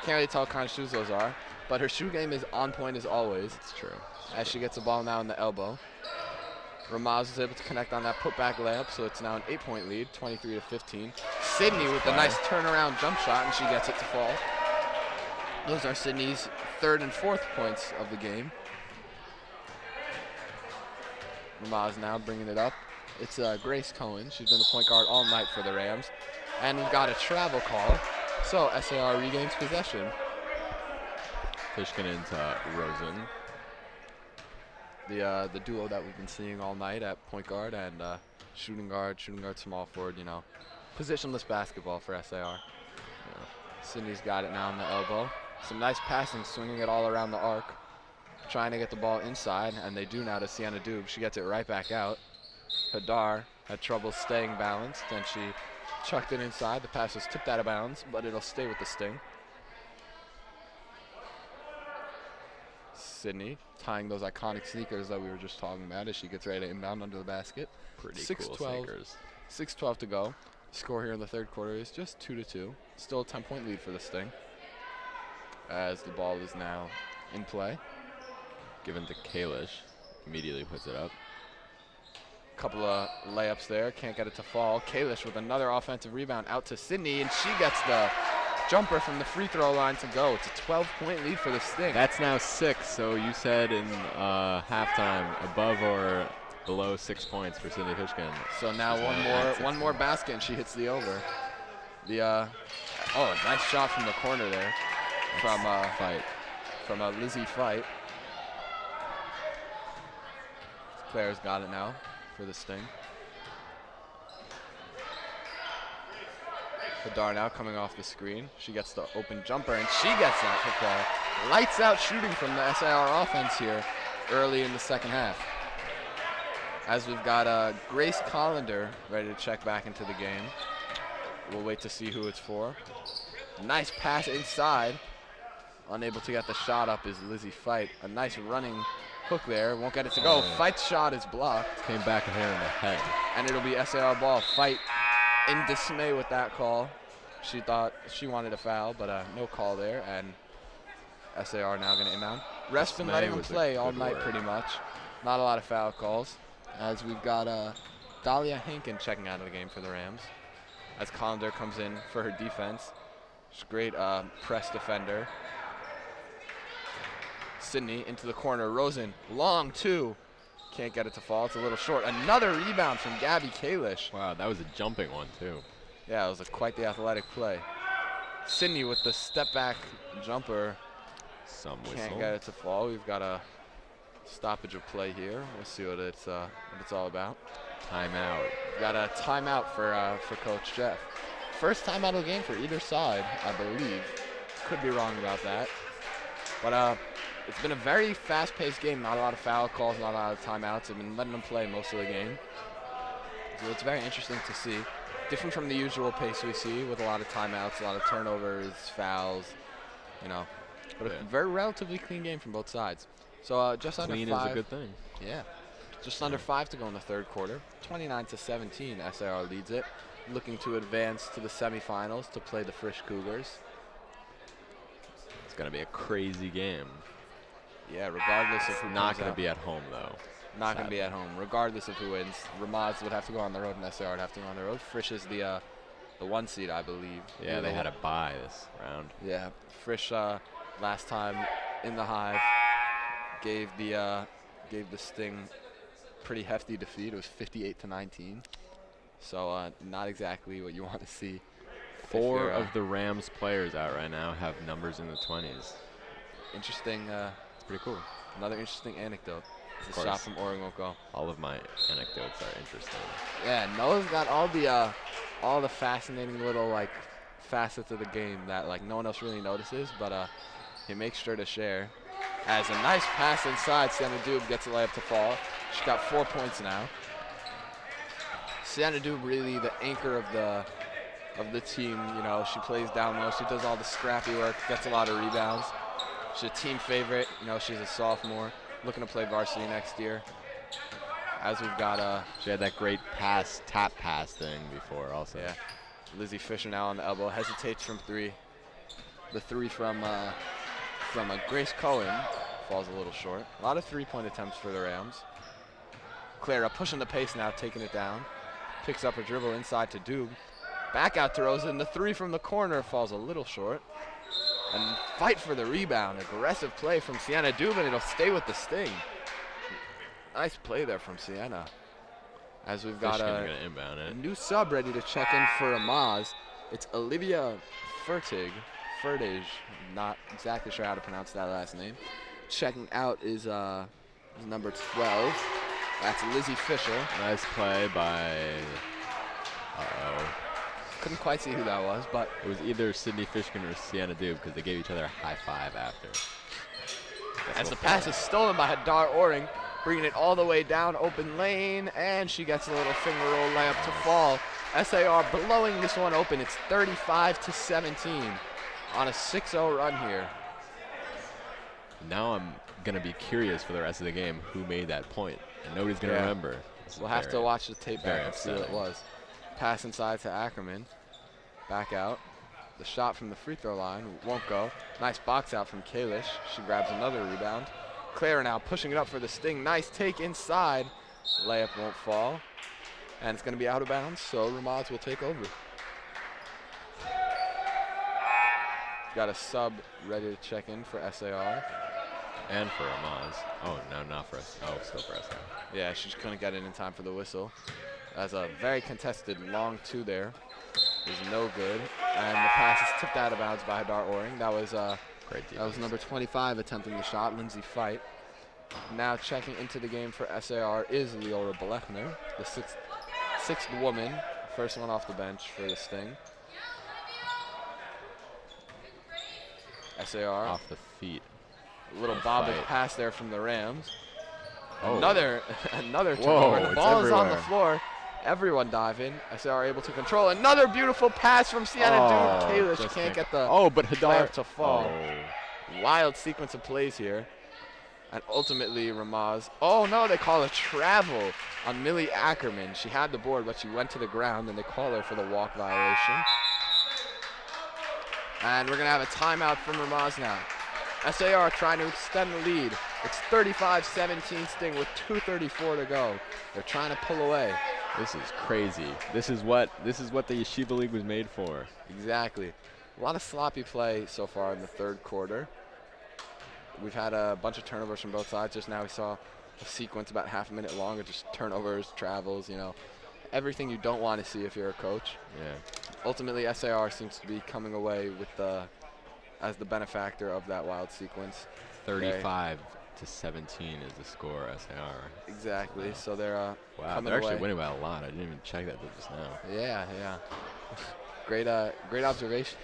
really tell what kind of shoes those are, but her shoe game is on point as always. It's true. As she gets the ball now in the elbow. Ramaz is able to connect on that putback layup, so it's now an 8-point lead, 23-15. Sydney with a nice turnaround jump shot, and she gets it to fall. Those are Sydney's 3rd and 4th points of the game. Ramaz now bringing it up. It's Grace Cohen. She's been the point guard all night for the Rams. And we've got a travel call, so SAR regains possession. Fishkin into Rosen. The duo that we've been seeing all night at point guard and shooting guard, small forward, positionless basketball for SAR. Yeah. Sydney's got it now on the elbow. Some nice passing, swinging it all around the arc, trying to get the ball inside, and they do now to Sienna Doob. She gets it right back out. Hadar had trouble staying balanced, and she chucked it inside. The pass was tipped out of bounds, but it'll stay with the Sting. Sydney tying those iconic sneakers that we were just talking about as she gets ready to inbound under the basket. Pretty cool 6-12, sneakers. 6-12 to go. Score here in the 3rd quarter is just 2-2. Still a 10-point lead for the Sting, as the ball is now in play. Given to Kalish. Immediately puts it up. Couple of layups there. Can't get it to fall. Kalish with another offensive rebound out to Sydney, and she gets the jumper from the free throw line to go. It's a 12-point lead for the Sting. That's now 6, so you said in halftime above or below 6 points for Sydney Fishkin. So now one more basket, and she hits the over. Nice shot from the corner there from Lizzie Fight. Claire's got it now for the Sting. Hadar now coming off the screen. She gets the open jumper, and she gets that to fall. Lights out shooting from the SAR offense here early in the second half. As we've got Grace Collender ready to check back into the game. We'll wait to see who it's for. Nice pass inside. Unable to get the shot up is Lizzie Fight. A nice running hook there. Won't get it to go. Fight's shot is blocked. Came back and hit her in the head. And it'll be SAR ball. Fight in dismay with that call. She thought she wanted a foul, but no call there. And SAR now going to inbound. Ref's been letting them play all night pretty much. Not a lot of foul calls. As we've got Dahlia Hankin checking out of the game for the Rams. As Colander comes in for her defense. She's a great press defender. Sydney into the corner. Rosen, long two. Can't get it to fall. It's a little short. Another rebound from Gabby Kalish. Wow, that was a jumping one, too. Yeah, it was quite the athletic play. Sydney with the step back jumper. Some whistle. Can't get it to fall. We've got a stoppage of play here. We'll see what it's all about. Timeout. We've got a timeout for Coach Jeff. First timeout of the game for either side, I believe. Could be wrong about that. But it's been a very fast-paced game. Not a lot of foul calls, not a lot of timeouts. I've been letting them play most of the game. So it's very interesting to see. Different from the usual pace we see with a lot of timeouts, a lot of turnovers, fouls, you know. But a very relatively clean game from both sides. So just under 5. Clean is a good thing. Yeah. Just under 5 to go in the third quarter. 29-17, SAR leads it. Looking to advance to the semifinals to play the Frisch Cougars. It's going to be a crazy game. Yeah, regardless of who not going to be at home, though. Not going to be at home, regardless of who wins. Ramaz would have to go on the road, and SAR would have to go on the road. Frisch is the 1 seed, I believe. Yeah, they had a bye this round. Yeah, Frisch last time in the Hive gave the Sting pretty hefty defeat. It was 58-19. So not exactly what you want to see. 4 of the Rams players out right now have numbers in the 20s. Interesting. It's pretty cool. Another interesting anecdote. The shot from Oregon won't go. All of my anecdotes are interesting. Yeah, Noah's got all the fascinating little facets of the game that no one else really notices, but he makes sure to share. As a nice pass inside, Sienna Dube gets a layup to fall. She's got 4 points now. Sienna Dube really the anchor of the team. You know, she plays down low. She does all the scrappy work, gets a lot of rebounds. She's a team favorite. You know, she's a sophomore, looking to play varsity next year. As we've got she had that great tap pass thing before also. Yeah. Lizzie Fisher now on the elbow, hesitates from 3. The 3 from Grace Cohen falls a little short. A lot of 3-point attempts for the Rams. Clara pushing the pace now, taking it down. Picks up her dribble inside to Dube. Back out to Rosen. The 3 from the corner falls a little short. And fight for the rebound. Aggressive play from Sienna Dube, and it'll stay with the Sting. Nice play there from Sienna. As we've got a new sub ready to check in for Ramaz. It's Olivia Fertig. Not exactly sure how to pronounce that last name. Checking out is number 12. That's Lizzie Fisher. Nice play by, couldn't quite see who that was, but it was either Sydney Fishkin or Sienna Dube because they gave each other a high five after. As the pass is stolen by Hadar Oring, bringing it all the way down open lane, and she gets a little finger roll layup to fall. SAR blowing this one open. It's 35-17 on a 6-0 run here. Now I'm going to be curious for the rest of the game who made that point, and nobody's going to remember. We'll have to watch the tape back and see what it was. Pass inside to Ackerman. Back out. The shot from the free throw line won't go. Nice box out from Kalish. She grabs another rebound. Clara now pushing it up for the Sting. Nice take inside. Layup won't fall. And it's going to be out of bounds, so Ramaz will take over. Got a sub ready to check in for SAR. And for Ramaz. Oh, no, not for us. Oh, still for SAR. Yeah, she just couldn't get it in time for the whistle. As a very contested long 2 there is no good. And the pass is tipped out of bounds by Hadar Oring. That was great. That was number 25 attempting the shot, Lindsay Fight. Now checking into the game for SAR is Leora Blechner, the sixth woman, first one off the bench for the Sting. SAR off the feet. A little bobbing pass there from the Rams. Oh. Another turnover. The ball is on the floor. Everyone diving. SAR able to control. Another beautiful pass from Sienna Dube. Kalish can't get the but Hadar to fall. Wild sequence of plays here. And ultimately, Ramaz. Oh, no, they call a travel on Millie Ackerman. She had the board, but she went to the ground, and they call her for the walk violation. And we're going to have a timeout from Ramaz now. SAR trying to extend the lead. It's 35-17 Sting with 2:34 to go. They're trying to pull away. This is crazy. This is what the Yeshiva League was made for. Exactly. A lot of sloppy play so far in the third quarter. We've had a bunch of turnovers from both sides. Just now we saw a sequence about half a minute long of just turnovers, travels, you know, everything you don't want to see if you're a coach. Yeah. Ultimately, SAR seems to be coming away with as the benefactor of that wild sequence. 35-17 is the score, SAR. Exactly. Wow. So they're wow, coming they're actually away. winning by a lot. I didn't even check that till just now. Yeah, yeah. Great observation.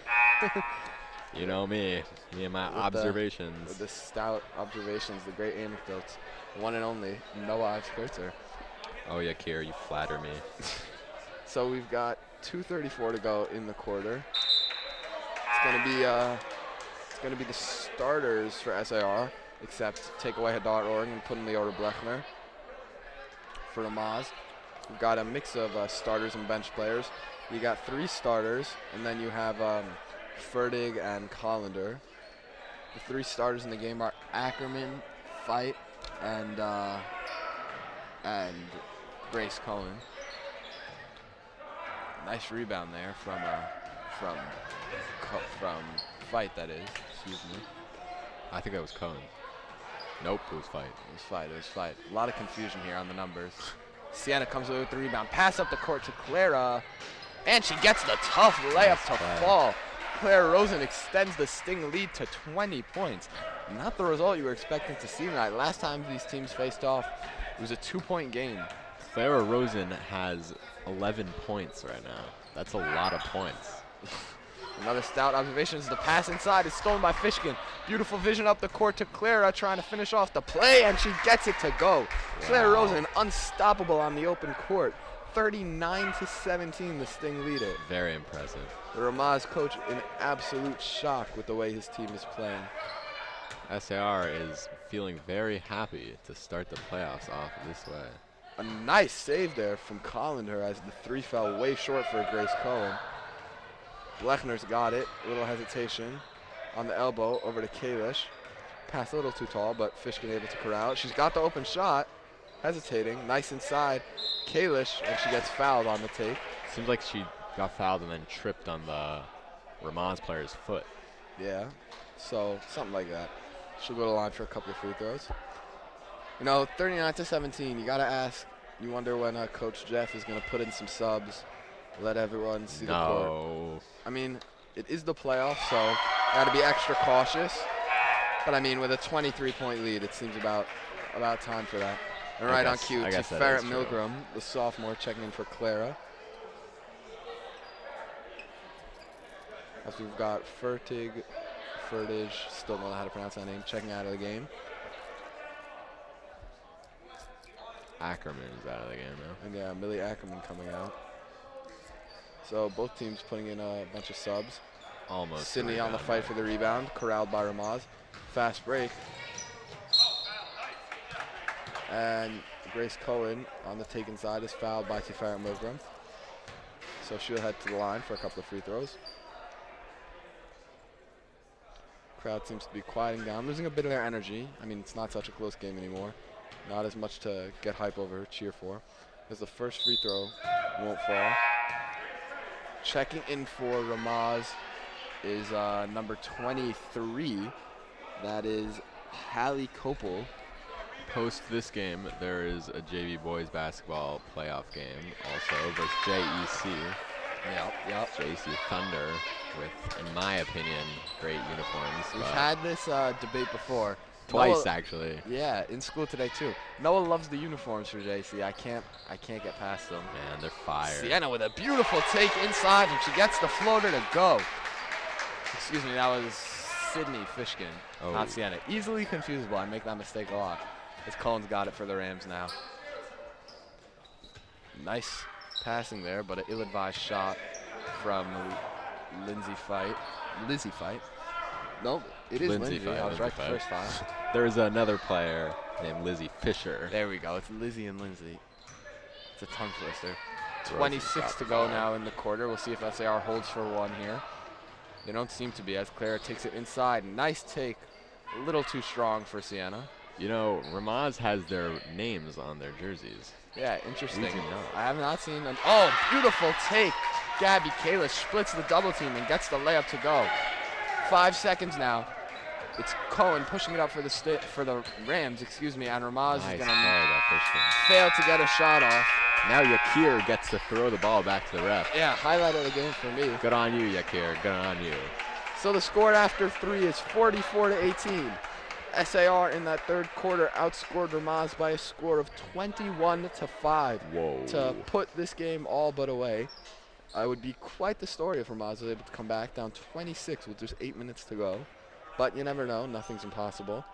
You know me and my observations. With the stout observations, the great anecdotes. One and only, Noah Kurtzer. Oh, yeah, Kier, you flatter me. So we've got 2:34 to go in the quarter. It's gonna be the starters for SAR, except take away Hadar Oregon and put in Leota Blechner for Ramaz. We've got a mix of starters and bench players. You got 3 starters, and then you have Fertig and Collender. The 3 starters in the game are Ackerman, Fight, and Grace Cohen. Nice rebound there from Fight, that is. Excuse me. I think that was Cohen. Nope, it was Fight. It was Fight. A lot of confusion here on the numbers. Sienna comes away with the rebound. Pass up the court to Clara. And she gets the tough layup to fall. Claire Rosen extends the Sting lead to 20 points. Not the result you were expecting to see tonight. Last time these teams faced off, it was a 2-point game. Clara Rosen has 11 points right now. That's a lot of points. Another stout observation is the pass inside is stolen by Fishkin. Beautiful vision up the court to Clara, trying to finish off the play, and she gets it to go. Wow. Claire Rosen unstoppable on the open court. 39-17, the Sting lead it. Very impressive. The Ramaz coach in absolute shock with the way his team is playing. SAR is feeling very happy to start the playoffs off this way. A nice save there from Collender as the 3 fell way short for Grace Cohen. Blechner's got it. A little hesitation on the elbow over to Kalish. Pass a little too tall, but Fishkin able to corral it. She's got the open shot. Hesitating. Nice inside. Kalish, and she gets fouled on the take. Seems like she got fouled and then tripped on the Ramaz player's foot. Yeah, so something like that. She'll go to the line for a couple of free throws. You know, 39-17, you got to ask, you wonder when Coach Jeff is going to put in some subs, let everyone see the court. I mean, it is the playoffs, so got to be extra cautious. But I mean, with a 23-point lead, it seems about time for that. And right on cue, to Farrett Milgram, the sophomore, checking in for Clara. As we've got Fertig, still don't know how to pronounce that name, checking out of the game. Ackerman is out of the game now. And yeah, Millie Ackerman coming out. So both teams putting in a bunch of subs. Almost. Sydney on the fight for the rebound, corralled by Ramaz. Fast break. And Grace Cohen on the take inside is fouled by Tiferet Milgram. So she'll head to the line for a couple of free throws. Crowd seems to be quieting down, losing a bit of their energy. I mean, it's not such a close game anymore. Not as much to get hype over, cheer for. As the first free throw won't fall. Checking in for Ramaz is number 23. That is Hallie Kopel. Post this game, there is a JV boys basketball playoff game also versus JEC. Yep. JEC Thunder with, in my opinion, great uniforms. We've had this debate before. Twice, Noah, actually. Yeah, in school today too. Noah loves the uniforms for JC. I can't get past them. Man, they're fire. Sienna with a beautiful take inside, and she gets the floater to go. Excuse me, that was Sydney Fishkin, not Sienna. Easily confusable. I make that mistake a lot. As Cohen's got it for the Rams now. Nice passing there, but an ill-advised shot from Lizzie Fight. Nope, It is Lindsay Lindsay. I was right the first time. There's another player named Lizzie Fisher. There we go. It's Lizzie and Lindsay. It's a tongue twister. 26 to go now in the quarter. We'll see if SAR holds for one here. They don't seem to be as Clara takes it inside. Nice take. A little too strong for Sienna. You know, Ramaz has their names on their jerseys. Yeah, interesting. We do not. I have not seen an. Oh, beautiful take. Gabby Kalish splits the double team and gets the layup to go. 5 seconds now. It's Cohen pushing it up for the Rams, excuse me, and Ramaz is going to fail to get a shot off. Now Yakir gets to throw the ball back to the ref. Yeah, highlight of the game for me. Good on you, Yakir. Good on you. So the score after 3 is 44-18. SAR in that third quarter outscored Ramaz by a score of 21-5. Whoa. To put this game all but away. It would be quite the story if Ramaz was able to come back down 26 with just 8 minutes to go. But you never know. Nothing's impossible.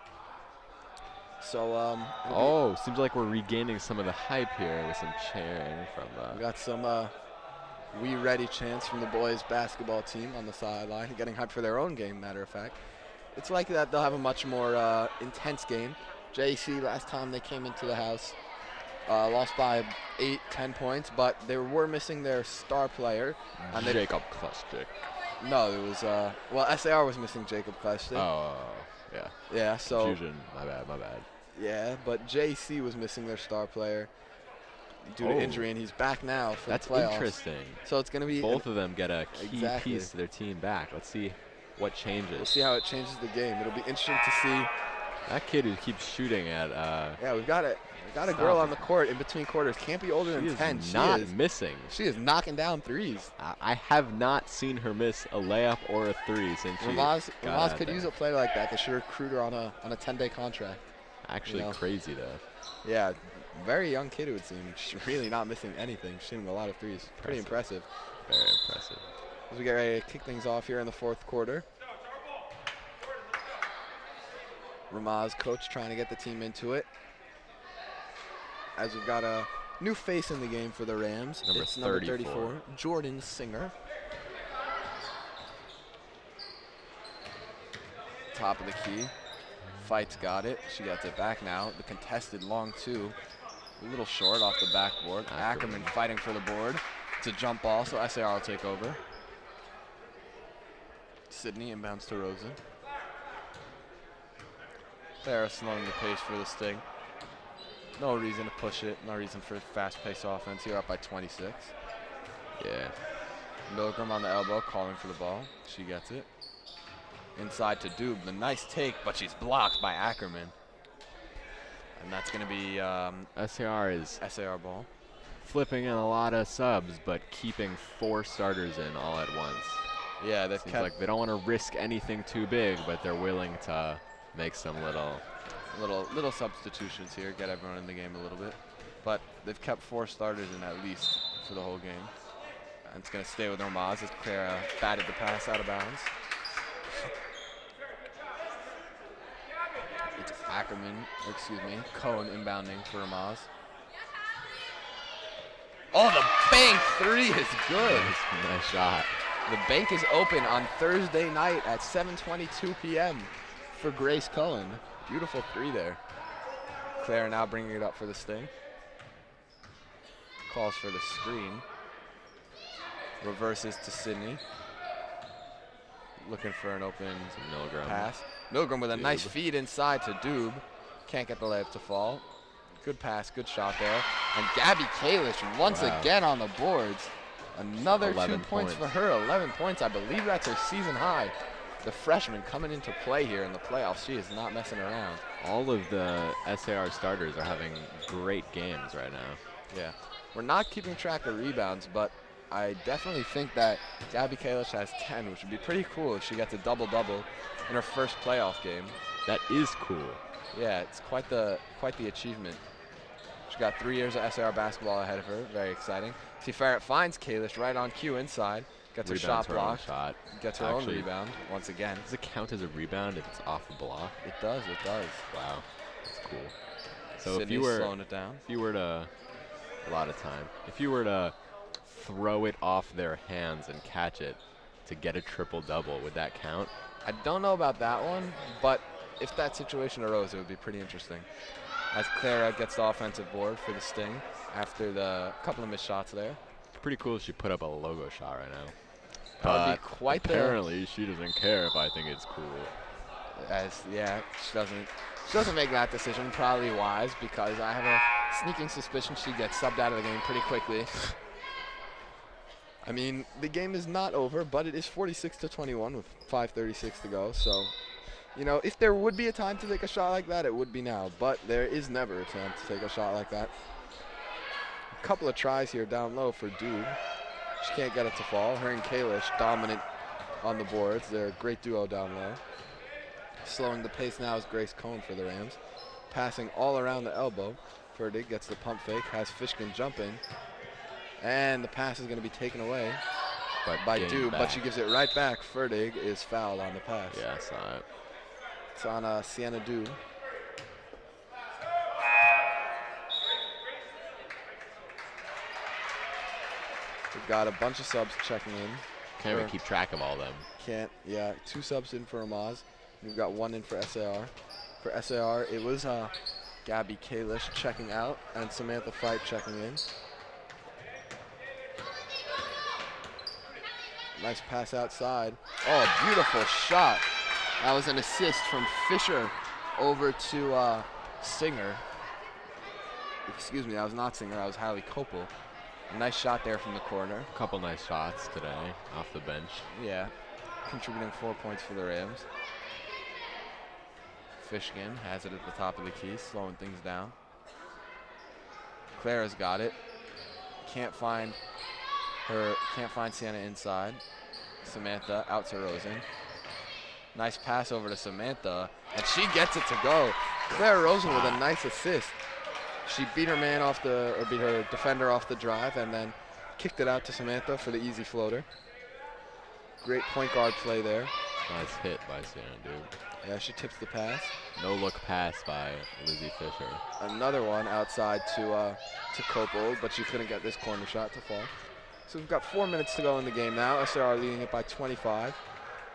So, seems like we're regaining some of the hype here with some cheering from we got some "We Ready" chants from the boys basketball team on the sideline, getting hyped for their own game, matter of fact. It's likely that they'll have a much more intense game. JC, last time they came into the house, lost by 8-10 points, but they were missing their star player. And Jacob Klestik. No, it was, SAR was missing Jacob Klestik. Oh, yeah. Yeah, so. Confusion, my bad. Yeah, but JC was missing their star player due to injury, and he's back now for the playoffs. That's interesting. So it's going to be both of them get a key piece to their team back. Let's see what changes. We'll see how it changes the game. It'll be interesting to see. That kid who keeps shooting at. Yeah, we've got a girl on the court in between quarters. Can't be older than 10. She is not missing. She is knocking down threes. I have not seen her miss a layup or a three since Ramaz could use a player like that. They should recruit her on a 10-day contract. Actually, crazy though. Yeah, very young kid, it would seem. She's really not missing anything. She's shooting a lot of threes. Pretty impressive. Very impressive. As we get ready to kick things off here in the fourth quarter. Ramaz, coach, trying to get the team into it. As we've got a new face in the game for the Rams. Number 34, Jordan Singer. Top of the key. Fight's got it. She gets it back now. The contested long two. A little short off the backboard. Ackerman fighting for the board. It's a jump ball, so SAR will take over. Sydney inbounds to Rosen. They're slowing the pace for the Sting. No reason to push it. No reason for fast-paced offense. Here up by 26. Yeah. Milgram on the elbow, calling for the ball. She gets it. Inside to Doob. The nice take, but she's blocked by Ackerman. And that's going to be SAR ball. Flipping in a lot of subs, but keeping 4 starters in all at once. Yeah, that seems like they don't want to risk anything too big, but they're willing to make some little substitutions here, get everyone in the game a little bit. But they've kept 4 starters in at least for the whole game. And it's going to stay with Ramaz as Clara batted the pass out of bounds. It's Cohen inbounding for Ramaz. Oh, the bank 3 is good. Nice shot. The bank is open on Thursday night at 7:22 p.m. for Grace Cohen. Beautiful 3 there. Claire now bringing it up for the Sting. Calls for the screen. Reverses to Sydney. Looking for an open pass. Milgram with a nice feed inside to Doob. Can't get the layup to fall. Good pass, good shot there. And Gabby Kalish once again on the boards. Another 2 points for her, 11 points. I believe that's her season high. The freshman coming into play here in the playoffs. She is not messing around. All of the SAR starters are having great games right now. Yeah. We're not keeping track of rebounds, but I definitely think that Gabby Kalish has 10, which would be pretty cool if she gets a double-double in her first playoff game. That is cool. Yeah, it's quite the achievement. She got 3 years of SAR basketball ahead of her. Very exciting. See, Farrett finds Kalish right on cue inside. Gets her shot blocked. Gets her own rebound once again. Does it count as a rebound if it's off a block? It does. Wow, that's cool. So Sydney's slowing it down. If you were to, a lot of time, if you were to throw it off their hands and catch it to get a triple-double, would that count? I don't know about that one, but if that situation arose, it would be pretty interesting. As Clara gets the offensive board for the Sting after the couple of missed shots there. Pretty cool she put up a logo shot right now. That would But be quite apparently she doesn't care if I think it's cool. Yeah, she doesn't make that decision, probably wise, because I have a sneaking suspicion she gets subbed out of the game pretty quickly. I mean, the game is not over, but it is 46-21 with 5:36 to go. So, you know, if there would be a time to take a shot like that, it would be now. But there is never a time to take a shot like that. A couple of tries here down low for Doob. She can't get it to fall. Her and Kalish dominant on the boards. They're a great duo down low. Slowing the pace now is Grace Cohn for the Rams. Passing all around the elbow. Ferdig gets the pump fake, has Fishkin jumping. And the pass is going to be taken away by Doob, but she gives it right back. Ferdig is fouled on the pass. Yeah, I saw it. It's on Sienna Doob. We've got a bunch of subs checking in. Can't even keep track of all of them. Can't, yeah. 2 subs in for Ramaz. We've got 1 in for SAR. For SAR, it was Gabby Kalish checking out and Samantha Fight checking in. Nice pass outside. Oh, beautiful shot. That was an assist from Fisher over to Singer. Excuse me, that was not Singer, that was Hallie Kopel. Nice shot there from the corner. A couple nice shots today off the bench. Yeah, contributing 4 points for the Rams. Fishkin has it at the top of the key, slowing things down. Clara's got it. Can't find Sienna inside. Samantha out to Rosen. Nice pass over to Samantha, and she gets it to go. Clara Rosen with a nice assist. She beat beat her defender off the drive, and then kicked it out to Samantha for the easy floater. Great point guard play there. Nice hit by Sienna Doob. Yeah, she tips the pass. No look pass by Lizzie Fisher. Another one outside to Kopel, but she couldn't get this corner shot to fall. So we've got 4 minutes to go in the game now. SAR leading it by 25.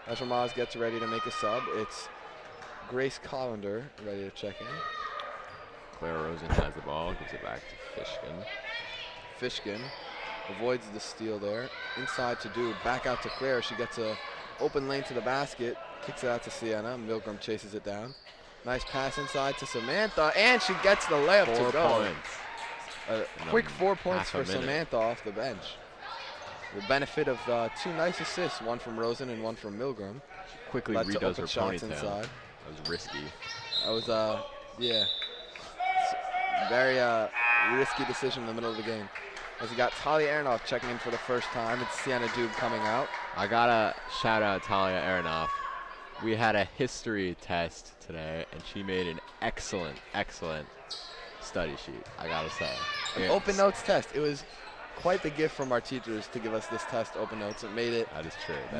As Ramaz gets ready to make a sub, it's Grace Collender ready to check in. Clara Rosen has the ball, gives it back to Fishkin. Fishkin avoids the steal there. Inside to Doob, back out to Claire. She gets a open lane to the basket, kicks it out to Sienna. Milgram chases it down. Nice pass inside to Samantha, and she gets the layup to go. 4 points. A quick 4 points for Samantha off the bench. The benefit of 2 nice assists, one from Rosen and one from Milgram. Quickly redoes her ponytail. Inside. That was risky. That was, yeah. Very risky decision in the middle of the game. As we got Talia Aronoff checking in for the first time. It's Sienna Doob coming out. I gotta shout out Talia Aronoff. We had a history test today, and she made an excellent study sheet, I gotta say. An open notes test. It was quite the gift from our teachers to give us this test, open notes. It made it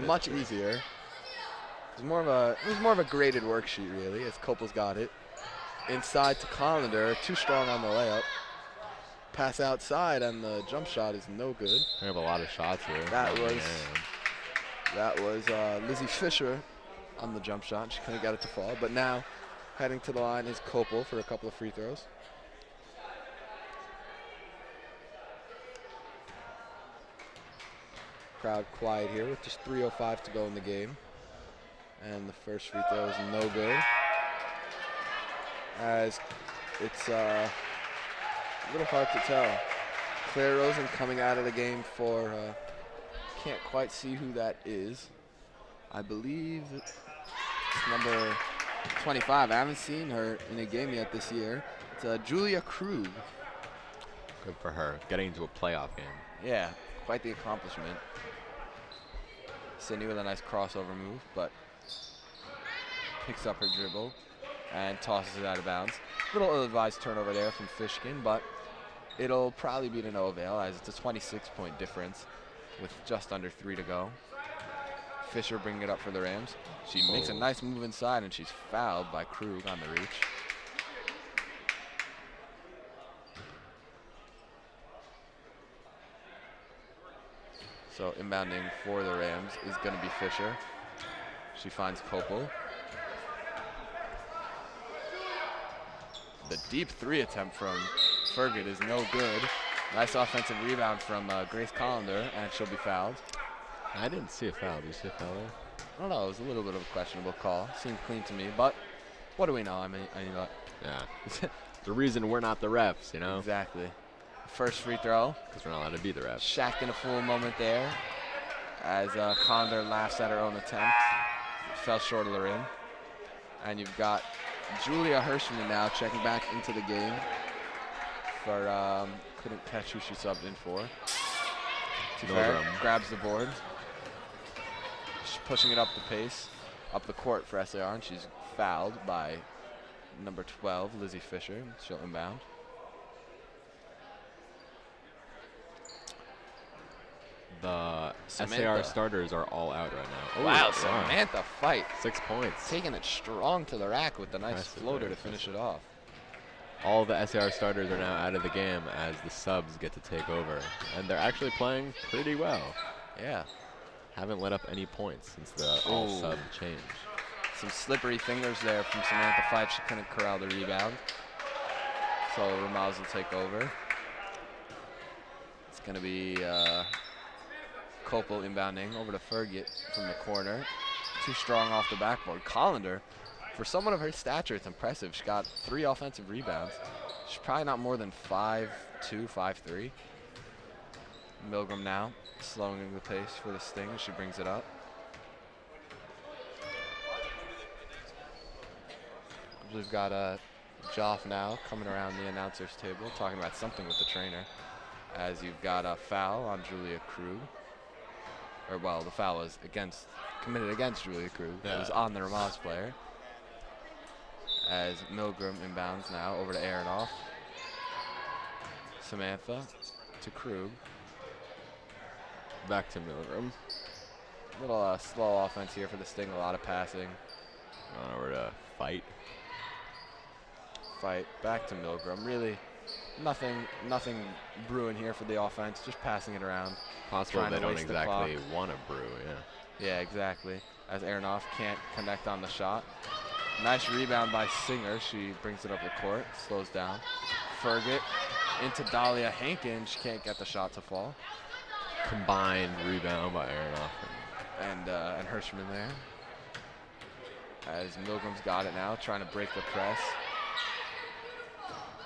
much easier. It was more of a graded worksheet, really, as Kopel's got it. Inside to Collender, too strong on the layup. Pass outside, and the jump shot is no good. We have a lot of shots here. That was Lizzie Fisher on the jump shot. She couldn't get it to fall, but now heading to the line is Kopel for a couple of free throws. Crowd quiet here with just 3:05 to go in the game. And the first free throw is no good. As it's a little hard to tell. Claire Rosen coming out of the game for, can't quite see who that is. I believe it's number 25. I haven't seen her in a game yet this year. It's Julia Krug. Good for her, getting into a playoff game. Yeah, quite the accomplishment. Sydney with a nice crossover move, but picks up her dribble and tosses it out of bounds. Little ill-advised turnover there from Fishkin, but it'll probably be to no avail as it's a 26-point difference with just under 3 to go. Fisher bringing it up for the Rams. She makes a nice move inside, and she's fouled by Krug on the reach. So inbounding for the Rams is going to be Fisher. She finds Kopel. The deep 3 attempt from Fergut is no good. Nice offensive rebound from Grace Collender, and she'll be fouled. I didn't see a foul. Did you see a foul there? I don't know. It was a little bit of a questionable call. Seemed clean to me, but what do we know? I mean, Yeah. The reason we're not the refs, you know? Exactly. First free throw. Because we're not allowed to be the refs. Shacked in a full moment there as Collender laughs at her own attempt. Fell short of the rim. And you've got Julia Hirschman now checking back into the game for, couldn't catch who she subbed in for. Teferi grabs the board. She's pushing it up the pace, up the court for SAR, and she's fouled by number 12, Lizzie Fisher. She'll inbound. The Samantha. SAR starters are all out right now. Wow, Ooh, Samantha fight. 6 points. Taking it strong to the rack with the nice Impressive, floater very to finish it off. All the SAR starters are now out of the game as the subs get to take over. And they're actually playing pretty well. Yeah. Haven't let up any points since the all-sub change. Some slippery fingers there from Samantha Fight. She couldn't corral the rebound. So Ramaz will take over. It's going to be Kopel inbounding over to Fergut from the corner. Too strong off the backboard. Collender, for someone of her stature, it's impressive. She got 3 offensive rebounds. She's probably not more than 5'2", 5'3". Milgram now slowing the pace for the Sting as she brings it up. We've got Joff now coming around the announcer's table talking about something with the trainer, as you've got a foul on Julia Krug. Or, well, the foul was committed against Julia Krug. It was on the Ramaz player. As Milgram inbounds now over to Aronoff. Samantha to Krug. Back to Milgram. Little slow offense here for the Sting, a lot of passing. Over to Fight. Back to Milgram. Really nothing brewing here for the offense, just passing it around. Possible they don't exactly want to brew, yeah. Yeah, exactly. As Aronoff can't connect on the shot. Nice rebound by Singer. She brings it up the court, slows down. Fergut into Dahlia Hankin. She can't get the shot to fall. Combined rebound by Aronoff and Hirschman there. As Milgram's got it now, trying to break the press.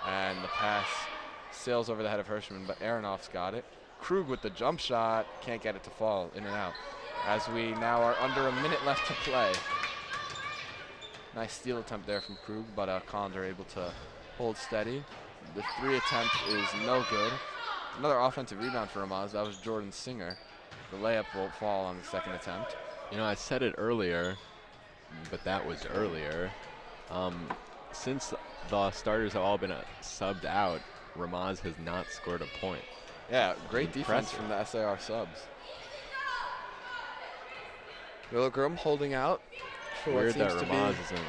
And the pass sails over the head of Hirschman, but Aronoff's got it. Krug with the jump shot, can't get it to fall, in and out. As we now are under a minute left to play. Nice steal attempt there from Krug, but Collender able to hold steady. The 3 attempt is no good. Another offensive rebound for Ramaz. That was Jordan Singer. The layup won't fall on the 2nd attempt. You know, I said it earlier, but that was earlier. Since the starters have all been subbed out, Ramaz has not scored a point. Yeah, great defense from the SAR subs. Milgram holding out for what Weird seems that to Ramaz be. isn't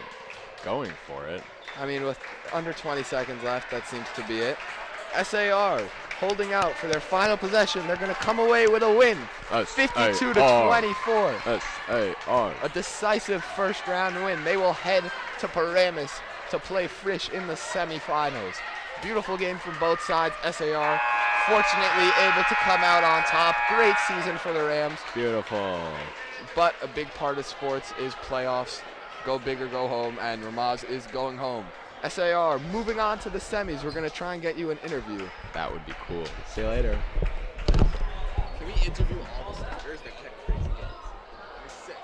going for it. I mean, with under 20 seconds left, that seems to be it. SAR holding out for their final possession. They're going to come away with a win. 52 to 24. SAR. A decisive first-round win. They will head to Paramus to play Frisch in the semifinals. Beautiful game from both sides. SAR fortunately able to come out on top. Great season for the Rams. Beautiful. But a big part of sports is playoffs. Go big or go home, and Ramaz is going home. SAR moving on to the semis. We're going to try and get you an interview. That would be cool. See you later. Can we interview all the starters that kept crazy games? That'd be sick.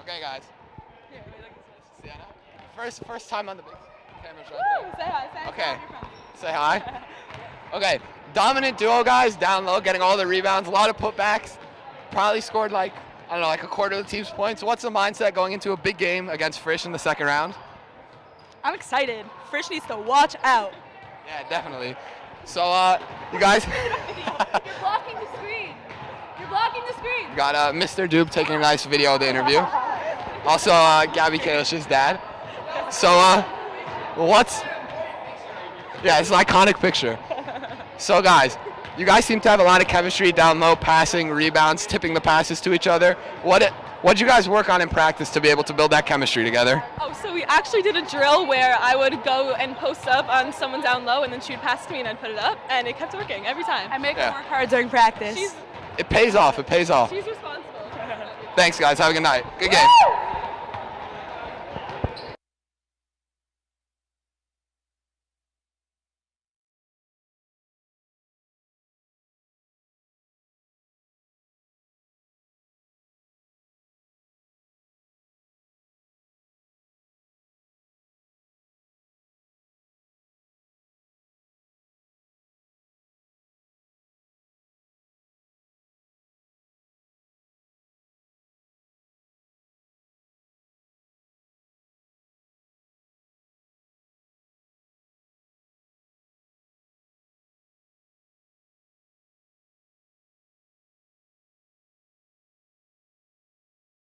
Okay, guys. Here, wait, look at this. Sienna. First time on the big camera's right Woo! Say hi, say hi. Okay. Say hi. Say hi. Okay, dominant duo, guys, down low, getting all the rebounds, a lot of putbacks. Probably scored like, I don't know, like a quarter of the team's points. What's the mindset going into a big game against Frisch in the second round? I'm excited. Frisch needs to watch out. Yeah, definitely. So, you guys. You're blocking the screen. You're blocking the screen. Got Mr. Dupe taking a nice video of the interview. Also, Gabby Kalish's dad. So, yeah, it's an iconic picture. So, guys, you guys seem to have a lot of chemistry down low, passing, rebounds, tipping the passes to each other. What'd you guys work on in practice to be able to build that chemistry together? Oh, so we actually did a drill where I would go and post up on someone down low, and then she would pass to me, and I'd put it up, and it kept working every time. I make her work hard during practice. It pays off. It pays off. She's responsible. Thanks, guys. Have a good night. Good game. Woo!